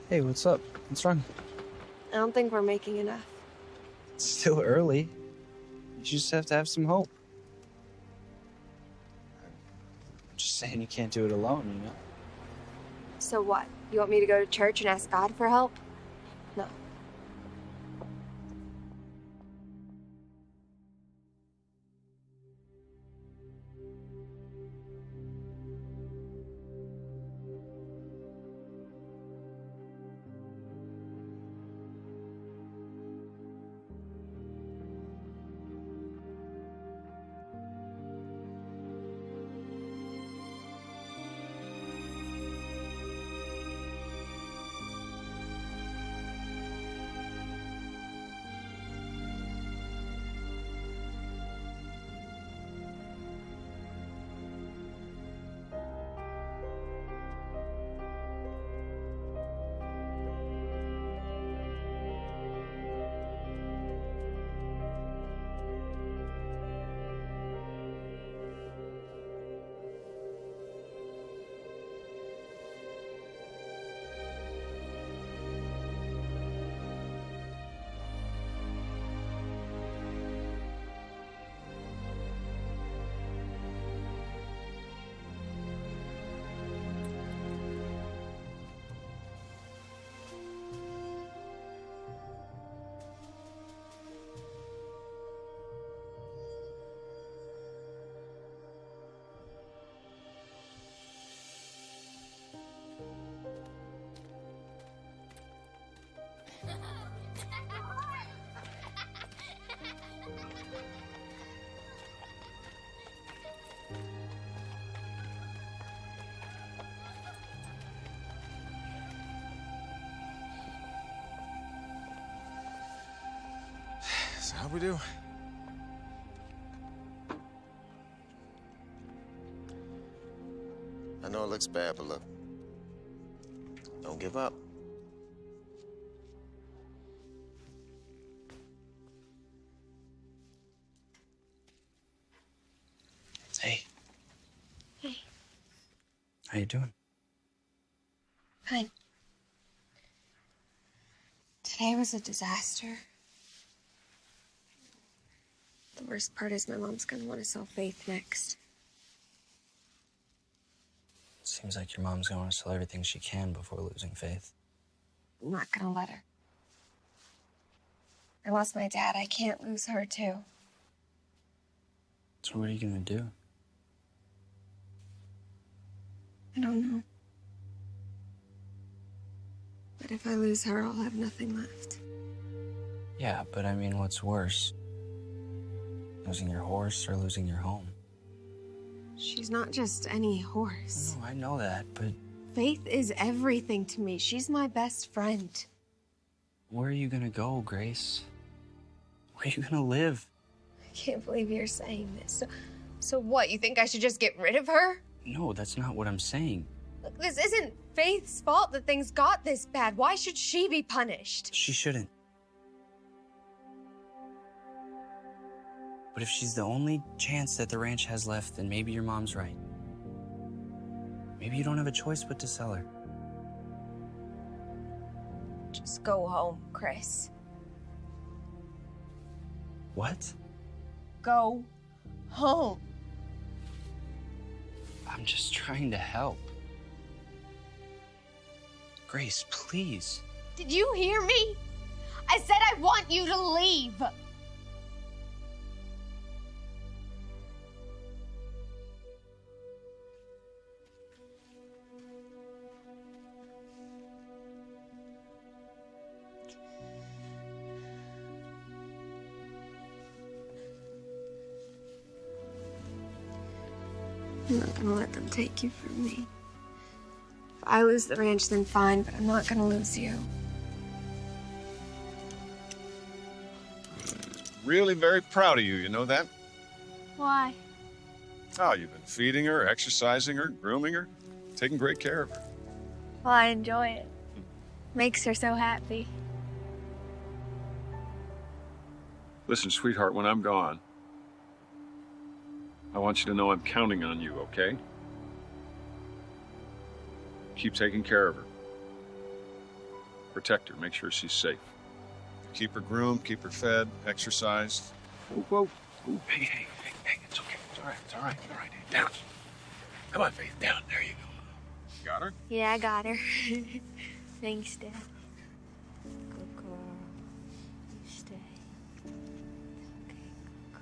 Hey, what's up? What's wrong? I don't think we're making enough. It's still early. You just have to have some hope. I'm just saying you can't do it alone, you know? So what? You want me to go to church and ask God for help? No. So how'd we do? I know it looks bad, but look, don't give up. Hey. Hey. How you doing? Fine. Today was a disaster. The worst part is my mom's gonna want to sell Faith next. Seems like your mom's gonna want to sell everything she can before losing Faith. I'm not gonna let her. I lost my dad. I can't lose her, too. So what are you gonna do? I don't know. But if I lose her, I'll have nothing left. Yeah, but I mean, what's worse? Losing your horse or losing your home? She's not just any horse. No, I know that, but Faith is everything to me. She's my best friend. where are you gonna go, Grace? Where are you gonna live? I can't believe you're saying this. So what, you think I should just get rid of her? No, that's not what I'm saying. Look, this isn't Faith's fault that things got this bad. Why should she be punished? She shouldn't. But if she's the only chance that the ranch has left, then maybe your mom's right. Maybe you don't have a choice but to sell her. Just go home, Chris. What? Go home. I'm just trying to help. Grace, please. Did you hear me? I said I want you to leave. I'm not gonna let them take you from me. If I lose the ranch, then fine, but I'm not gonna lose you. Really very proud of you, you know that? Why? Oh, you've been feeding her, exercising her, grooming her, taking great care of her. Well, I enjoy it. Makes her so happy. Listen, sweetheart, when I'm gone, I want you to know I'm counting on you, okay? Keep taking care of her. Protect her, make sure she's safe. Keep her groomed, keep her fed, exercised. Whoa, whoa. Hey, it's okay. It's all right. Down. Come on, Faith, down. There you go. Got her? Yeah, I got her. Thanks, Dad. Good girl. You stay. Okay, good girl.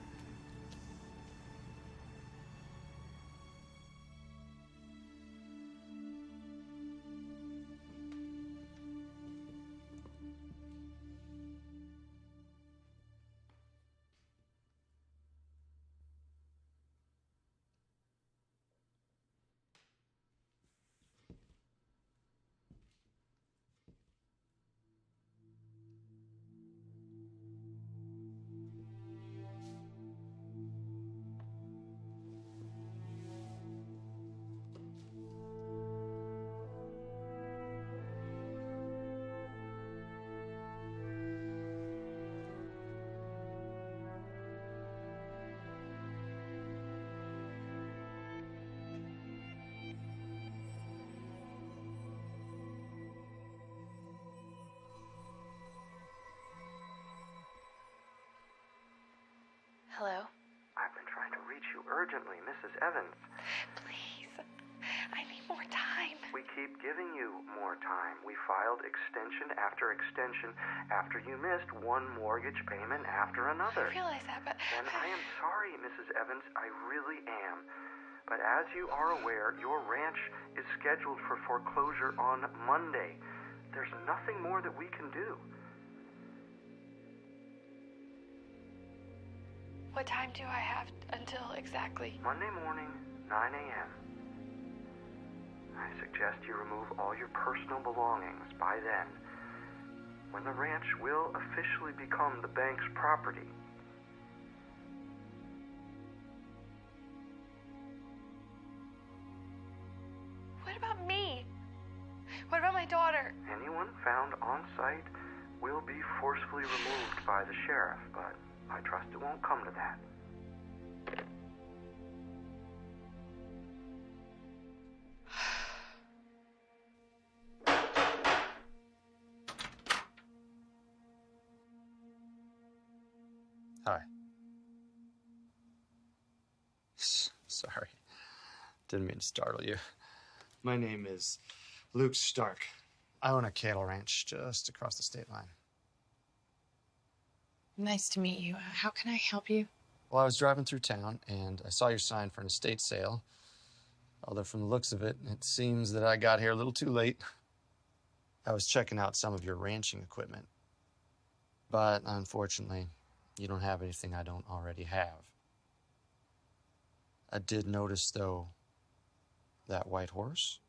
Hello? I've been trying to reach you urgently, Mrs. Evans. Please. I need more time. We keep giving you more time. We filed extension after extension after you missed one mortgage payment after another. I realize that, but... And I am sorry, Mrs. Evans. I really am. But as you are aware, your ranch is scheduled for foreclosure on Monday. There's nothing more that we can do. What time do I have until exactly? Monday morning, 9 a.m. I suggest you remove all your personal belongings by then, when the ranch will officially become the bank's property. What about me? What about my daughter? Anyone found on site will be forcefully removed by the sheriff, but I trust it won't come to that. Hi. Didn't mean to startle you. My name is Luke Stark. I own a cattle ranch just across the state line. Nice to meet you. How can I help you? Well, I was driving through town, and I saw your sign for an estate sale. Although from the looks of it, it seems that I got here a little too late. I was checking out some of your ranching equipment. But unfortunately, you don't have anything I don't already have. I did notice, though, that white horse.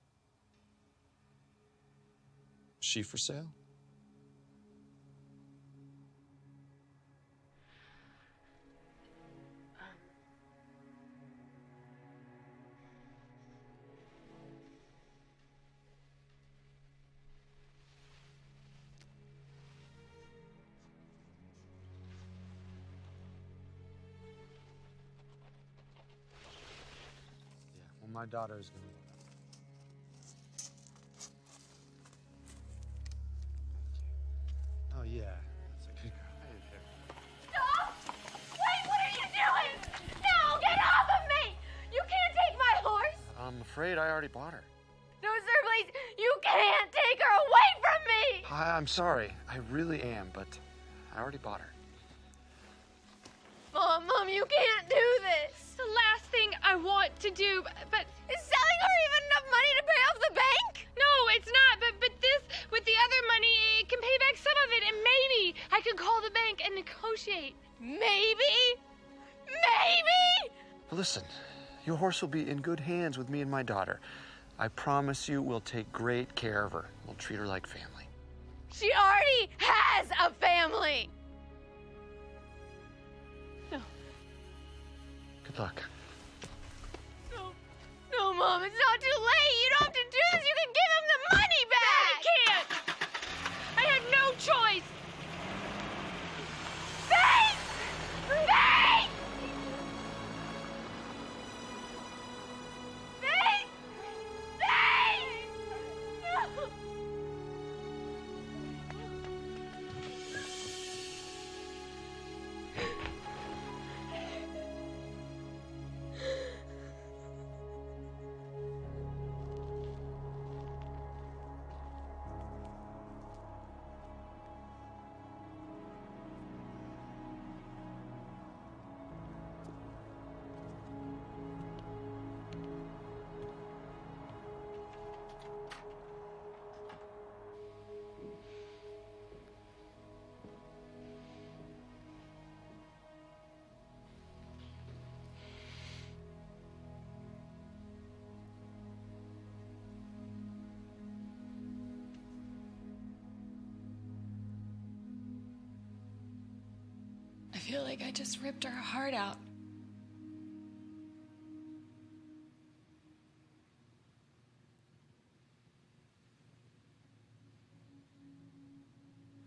Is she for sale? Yeah, well, my daughter is going to look. Oh, yeah. That's a good girl. Hey there. Stop! Wait, what are you doing? No, get off of me! You can't take my horse! I'm afraid I already bought her. No, sir, please! You can't take her away from me! I'm sorry. I really am, but I already bought her. Mom, you can't do this! It's the last thing I want to do, but... Is selling her even enough money to pay off the bank? No, it's not, but this, with the other money, it can pay back some of it, and maybe I could call the bank and negotiate. Maybe? Maybe? Listen, your horse will be in good hands with me and my daughter. I promise you we'll take great care of her. We'll treat her like family. She already has a family! Good luck. No, Mom, it's not too late. You don't have to do this. You can give him the money back. I can't. I had no choice. Faith! Faith! Faith! Faith! No! I feel like I just ripped her heart out.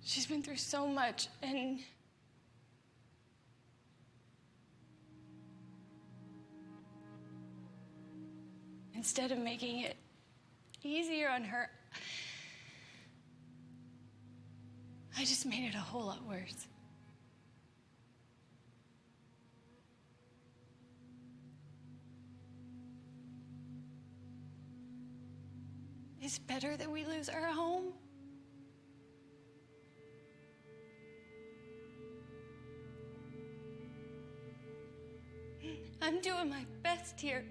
She's been through so much, and instead of making it easier on her, I just made it a whole lot worse. It's better that we lose our home. I'm doing my best here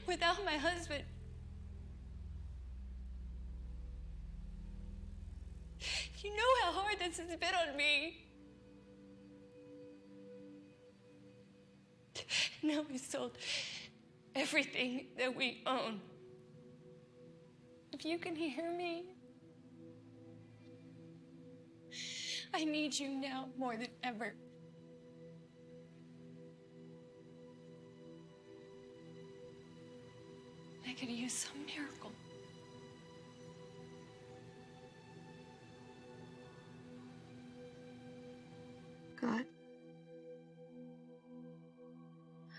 without my husband. You know how hard this has been on me. Now we sold everything that we own. If you can hear me, I need you now more than ever. I could use some miracle. God,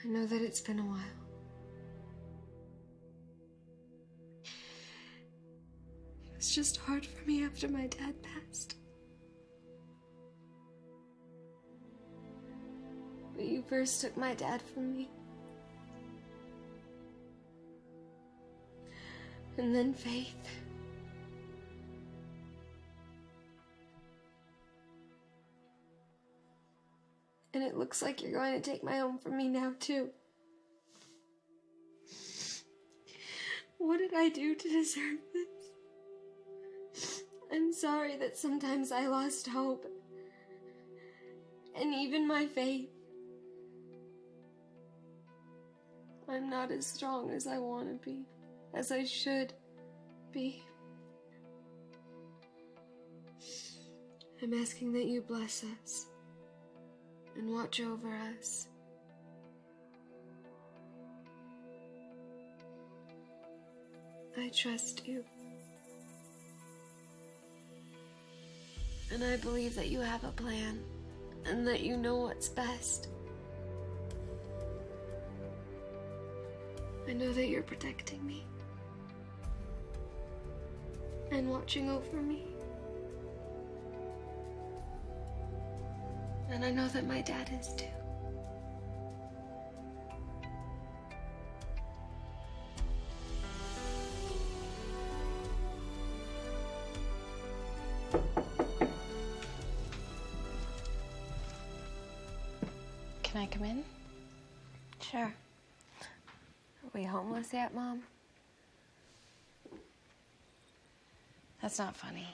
I know that it's been a while. It was just hard for me after my dad passed. But you first took my dad from me. And then faith. And it looks like you're going to take my home from me now, too. What did I do to deserve this? I'm sorry that sometimes I lost hope. And even my faith. I'm not as strong as I want to be, as I should be. I'm asking that you bless us and watch over us. I trust you. And I believe that you have a plan and that you know what's best. I know that you're protecting me and watching over me. And I know that my dad is too. Can I come in? Sure. Are we homeless yet, Mom? That's not funny.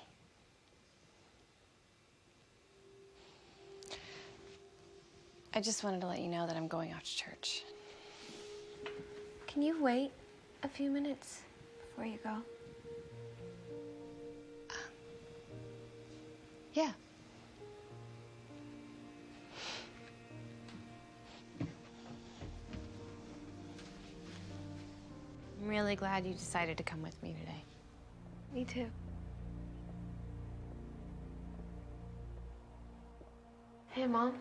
I just wanted to let you know that I'm going off to church. Can you wait a few minutes before you go? Yeah. I'm really glad you decided to come with me today. Me too. Hey, Mom.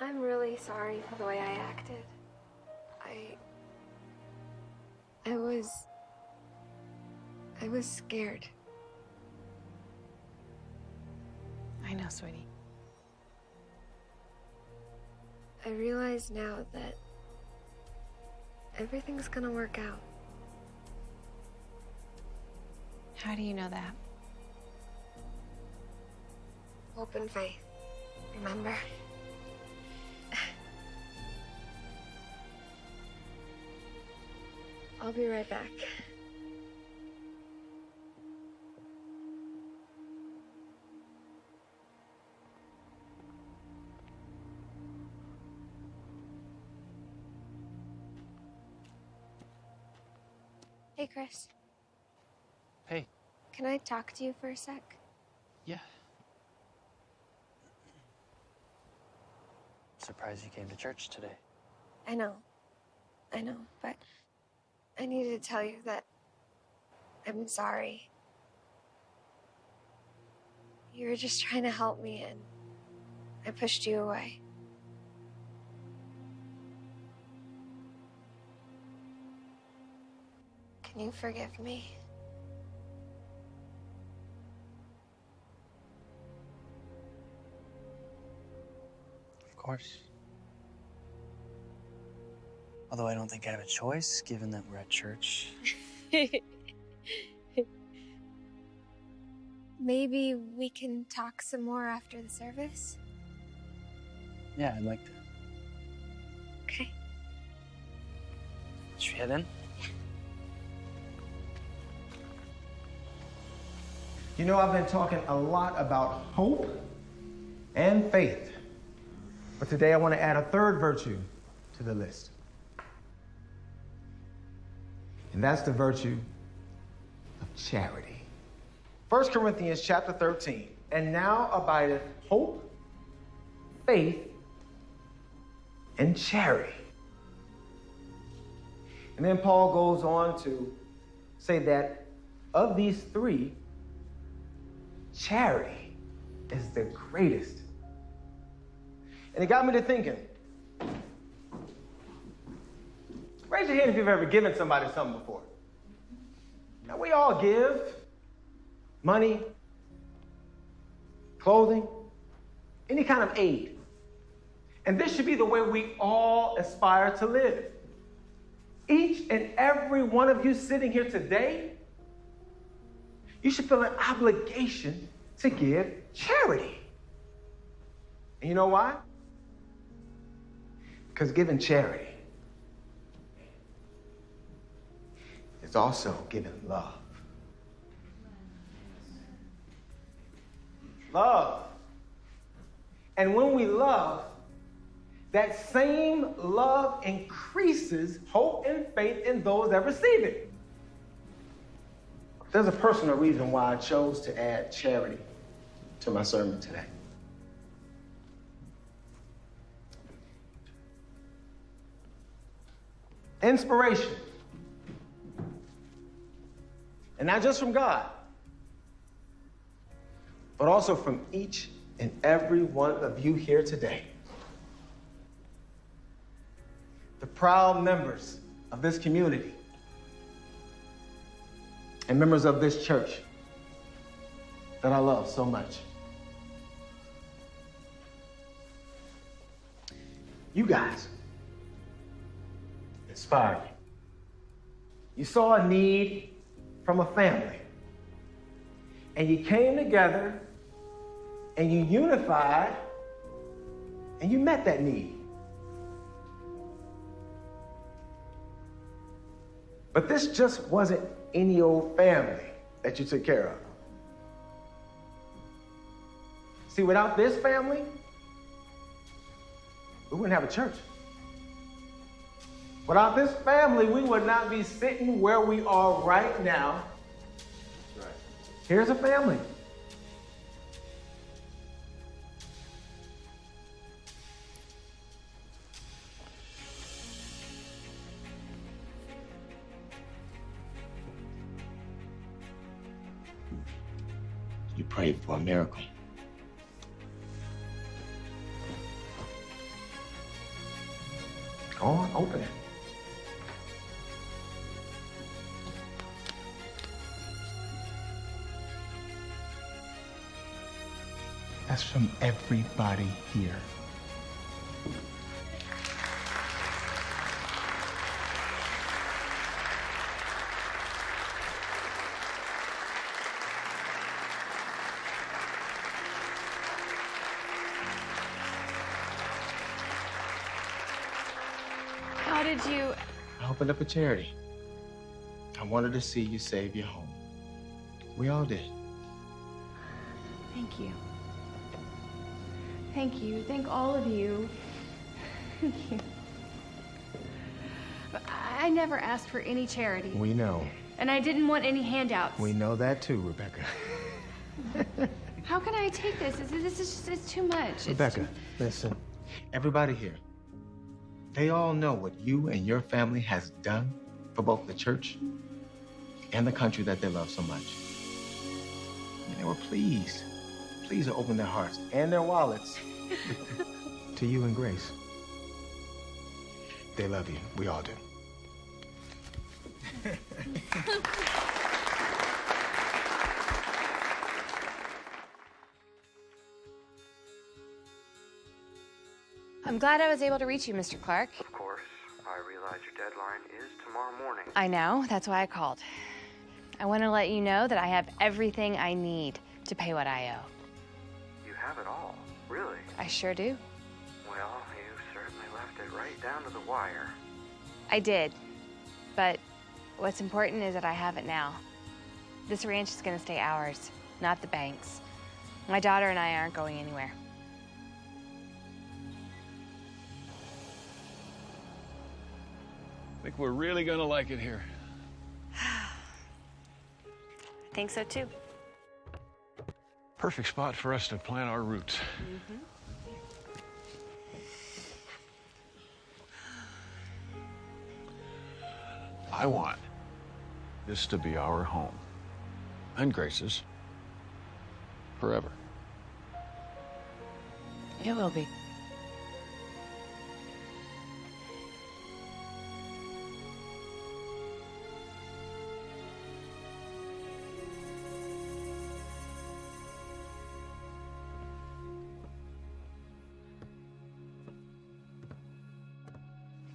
I'm really sorry for the way I acted. I was scared. I know, sweetie. I realize now that everything's gonna work out. How do you know that? Hope and faith. Remember? I'll be right back. Hey, Chris. Hey. Can I talk to you for a sec? Yeah. Surprised you came to church today. I know, but I needed to tell you that I'm sorry. You were just trying to help me and I pushed you away. Can you forgive me? Of course. Although I don't think I have a choice, given that we're at church. Maybe we can talk some more after the service? Yeah, I'd like to. Okay. Should we head in? You know, I've been talking a lot about hope and faith. But today I want to add a third virtue to the list. And that's the virtue of charity. 1 Corinthians chapter 13. And now abideth hope, faith, and charity. And then Paul goes on to say that of these three, charity is the greatest. And it got me to thinking. Raise your hand if you've ever given somebody something before. Now, we all give money, clothing, any kind of aid. And this should be the way we all aspire to live. each and every one of you sitting here today, you should feel an obligation to give charity. And you know why? Because giving charity is also giving love. Love. And when we love, that same love increases hope and faith in those that receive it. There's a personal reason why I chose to add charity to my sermon today. Inspiration. And not just from God, but also from each and every one of you here today. The proud members of this community and members of this church that I love so much. You guys inspired me. You saw a need from a family, and you came together and you unified and you met that need. But this just wasn't any old family that you took care of. See, without this family, we wouldn't have a church. Without this family, we would not be sitting where we are right now. That's right. Here's a family. You prayed for a miracle. Go on, open it. That's from everybody here. How did you... I opened up a charity. I wanted to see you save your home. We all did. Thank you. Thank you. Thank all of you. Thank you. I never asked for any charity. We know. And I didn't want any handouts. We know that too, Rebecca. How can I take this? This is just, it's too much. Rebecca, listen. Everybody here, they all know what you and your family has done for both the church and the country that they love so much. And they were pleased to open their hearts and their wallets to you and Grace. They love you. We all do. I'm glad I was able to reach you, Mr. Clark. Of course, I realize your deadline is tomorrow morning. I know, that's why I called. I want to let you know that I have everything I need to pay what I owe. You have it all, really? I sure do. Well, you certainly left it right down to the wire. I did, but what's important is that I have it now. This ranch is going to stay ours, not the bank's. My daughter and I aren't going anywhere. I think we're really gonna like it here. I think so too. Perfect spot for us to plant our roots. Mm-hmm. I want this to be our home and Grace's forever. It will be.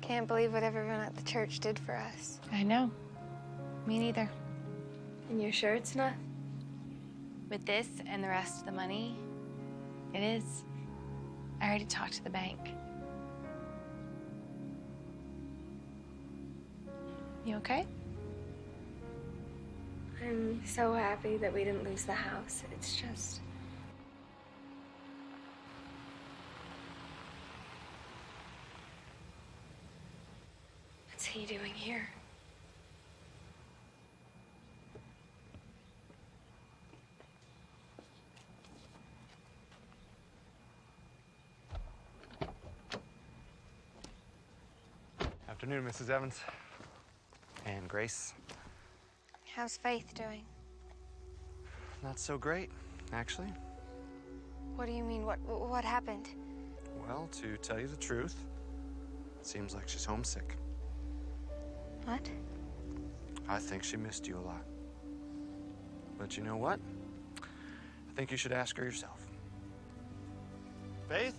can't believe what everyone at the church did for us. I know. Me neither. And you're sure it's not? With this and the rest of the money, it is. I already talked to the bank. You okay? I'm so happy that we didn't lose the house. It's just... What's he doing here? Afternoon, Mrs. Evans. And Grace. How's Faith doing? Not so great, actually. What do you mean? What happened? Well, to tell you the truth, it seems like she's homesick. What? I think she missed you a lot. But you know what? I think you should ask her yourself. Faith?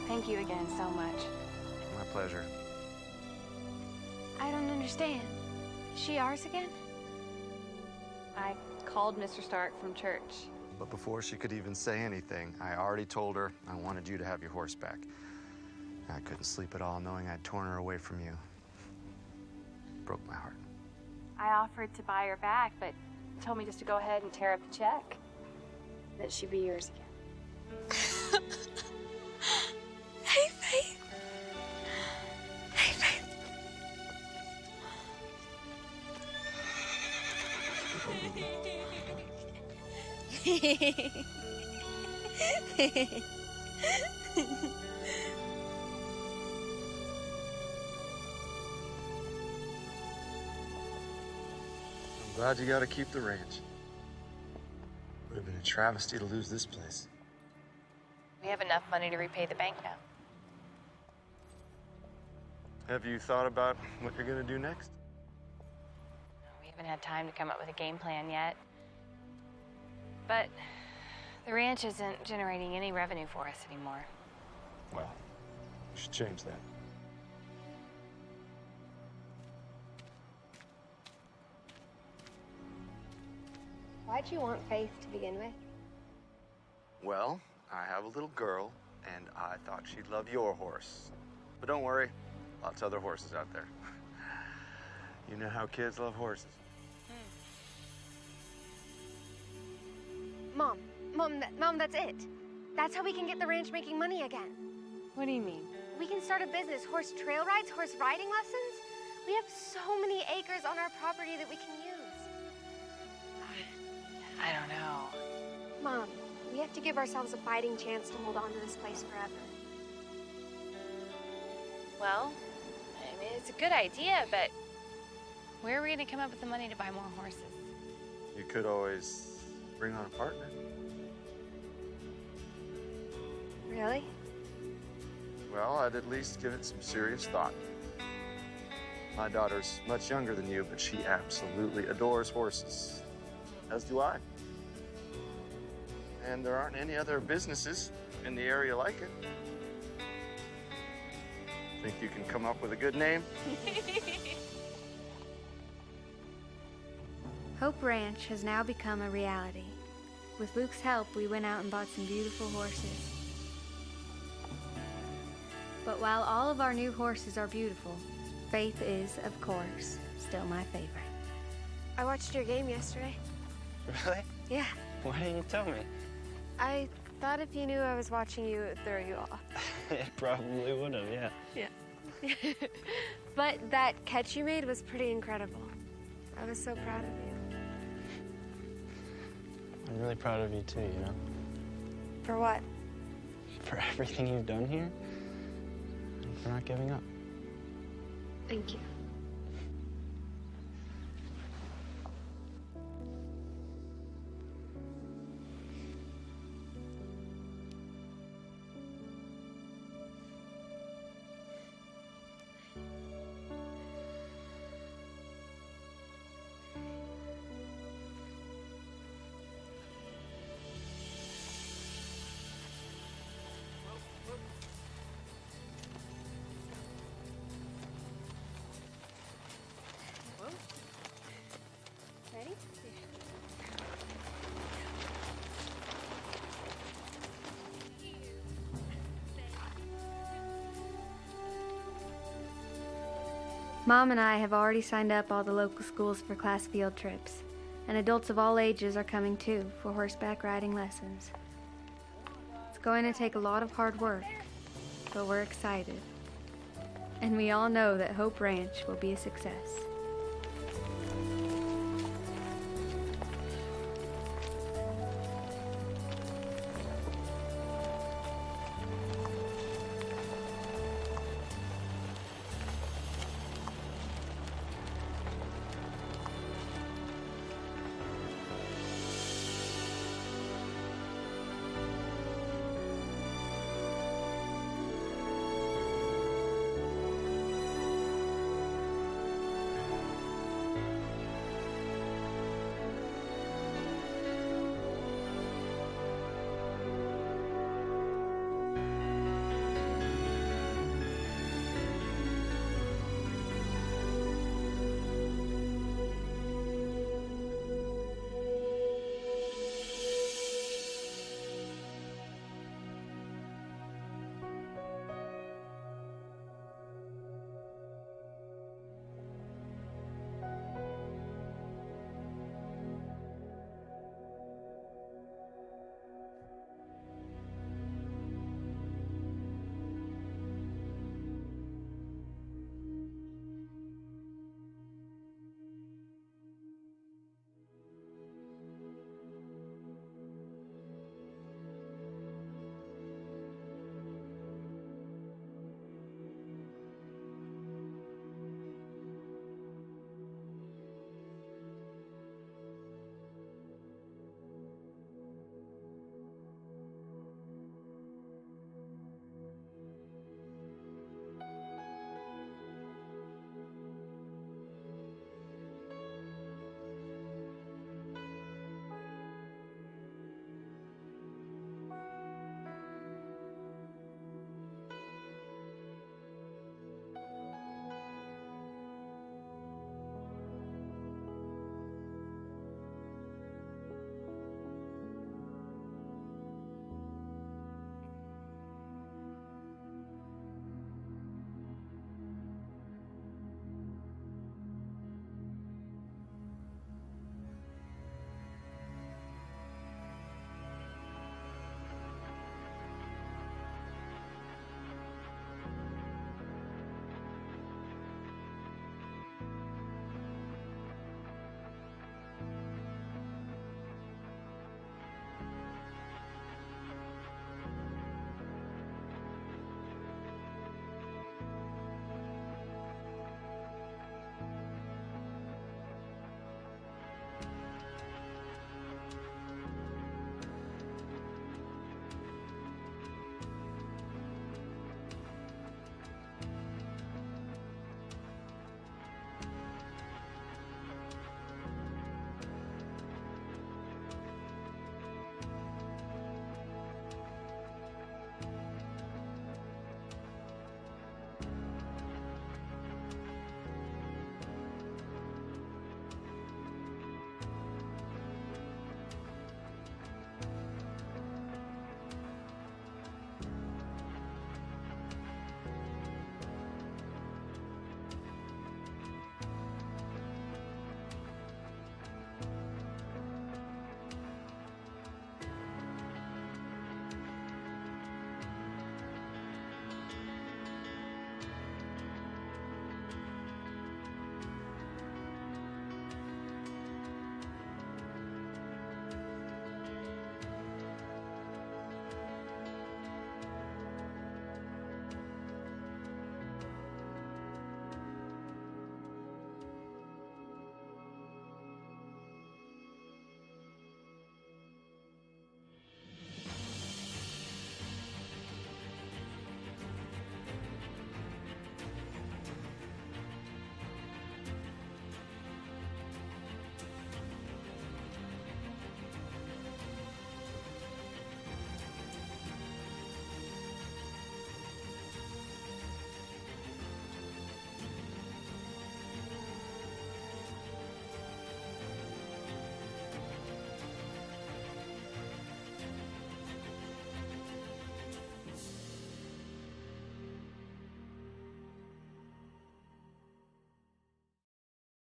Thank you again so much. My pleasure. I don't understand. Is she ours again? I called Mr. Stark from church. But before she could even say anything, I already told her I wanted you to have your horse back. I couldn't sleep at all knowing I'd torn her away from you. Broke my heart. I offered to buy her back, but told me just to go ahead and tear up the check. That she'd be yours again. Hey, Faith. Hey, Faith. I'm glad you got to keep the ranch. Would have been a travesty to lose this place. We have enough money to repay the bank now. Have you thought about what you're going to do next? We haven't had time to come up with a game plan yet. But the ranch isn't generating any revenue for us anymore. Well, you should change that. Why'd you want Faith to begin with? Well, I have a little girl, and I thought she'd love your horse. But don't worry, lots of other horses out there. You know how kids love horses. Mom, that's it. That's how we can get the ranch making money again. What do you mean? We can start a business, horse trail rides, horse riding lessons. We have so many acres on our property that we can use. I don't know. Mom, we have to give ourselves a fighting chance to hold on to this place forever. Well, I mean, it's a good idea, but where are we going to come up with the money to buy more horses? You could always bring on a partner. Really? Well, I'd at least give it some serious thought. My daughter's much younger than you, but she absolutely adores horses. As do I. And there aren't any other businesses in the area like it. Think you can come up with a good name? Hope Ranch has now become a reality. With Luke's help, we went out and bought some beautiful horses. But while all of our new horses are beautiful, Faith is, of course, still my favorite. I watched your game yesterday. Really? Yeah. Why didn't you tell me? I thought if you knew I was watching you, it would throw you off. It probably would have, yeah. Yeah. But that catch you made was pretty incredible. I was so proud of you. I'm really proud of you too, you know? For what? For everything you've done here, and for not giving up. Thank you. Mom and I have already signed up all the local schools for class field trips, and adults of all ages are coming too for horseback riding lessons. It's going to take a lot of hard work, but we're excited. And we all know that Hope Ranch will be a success.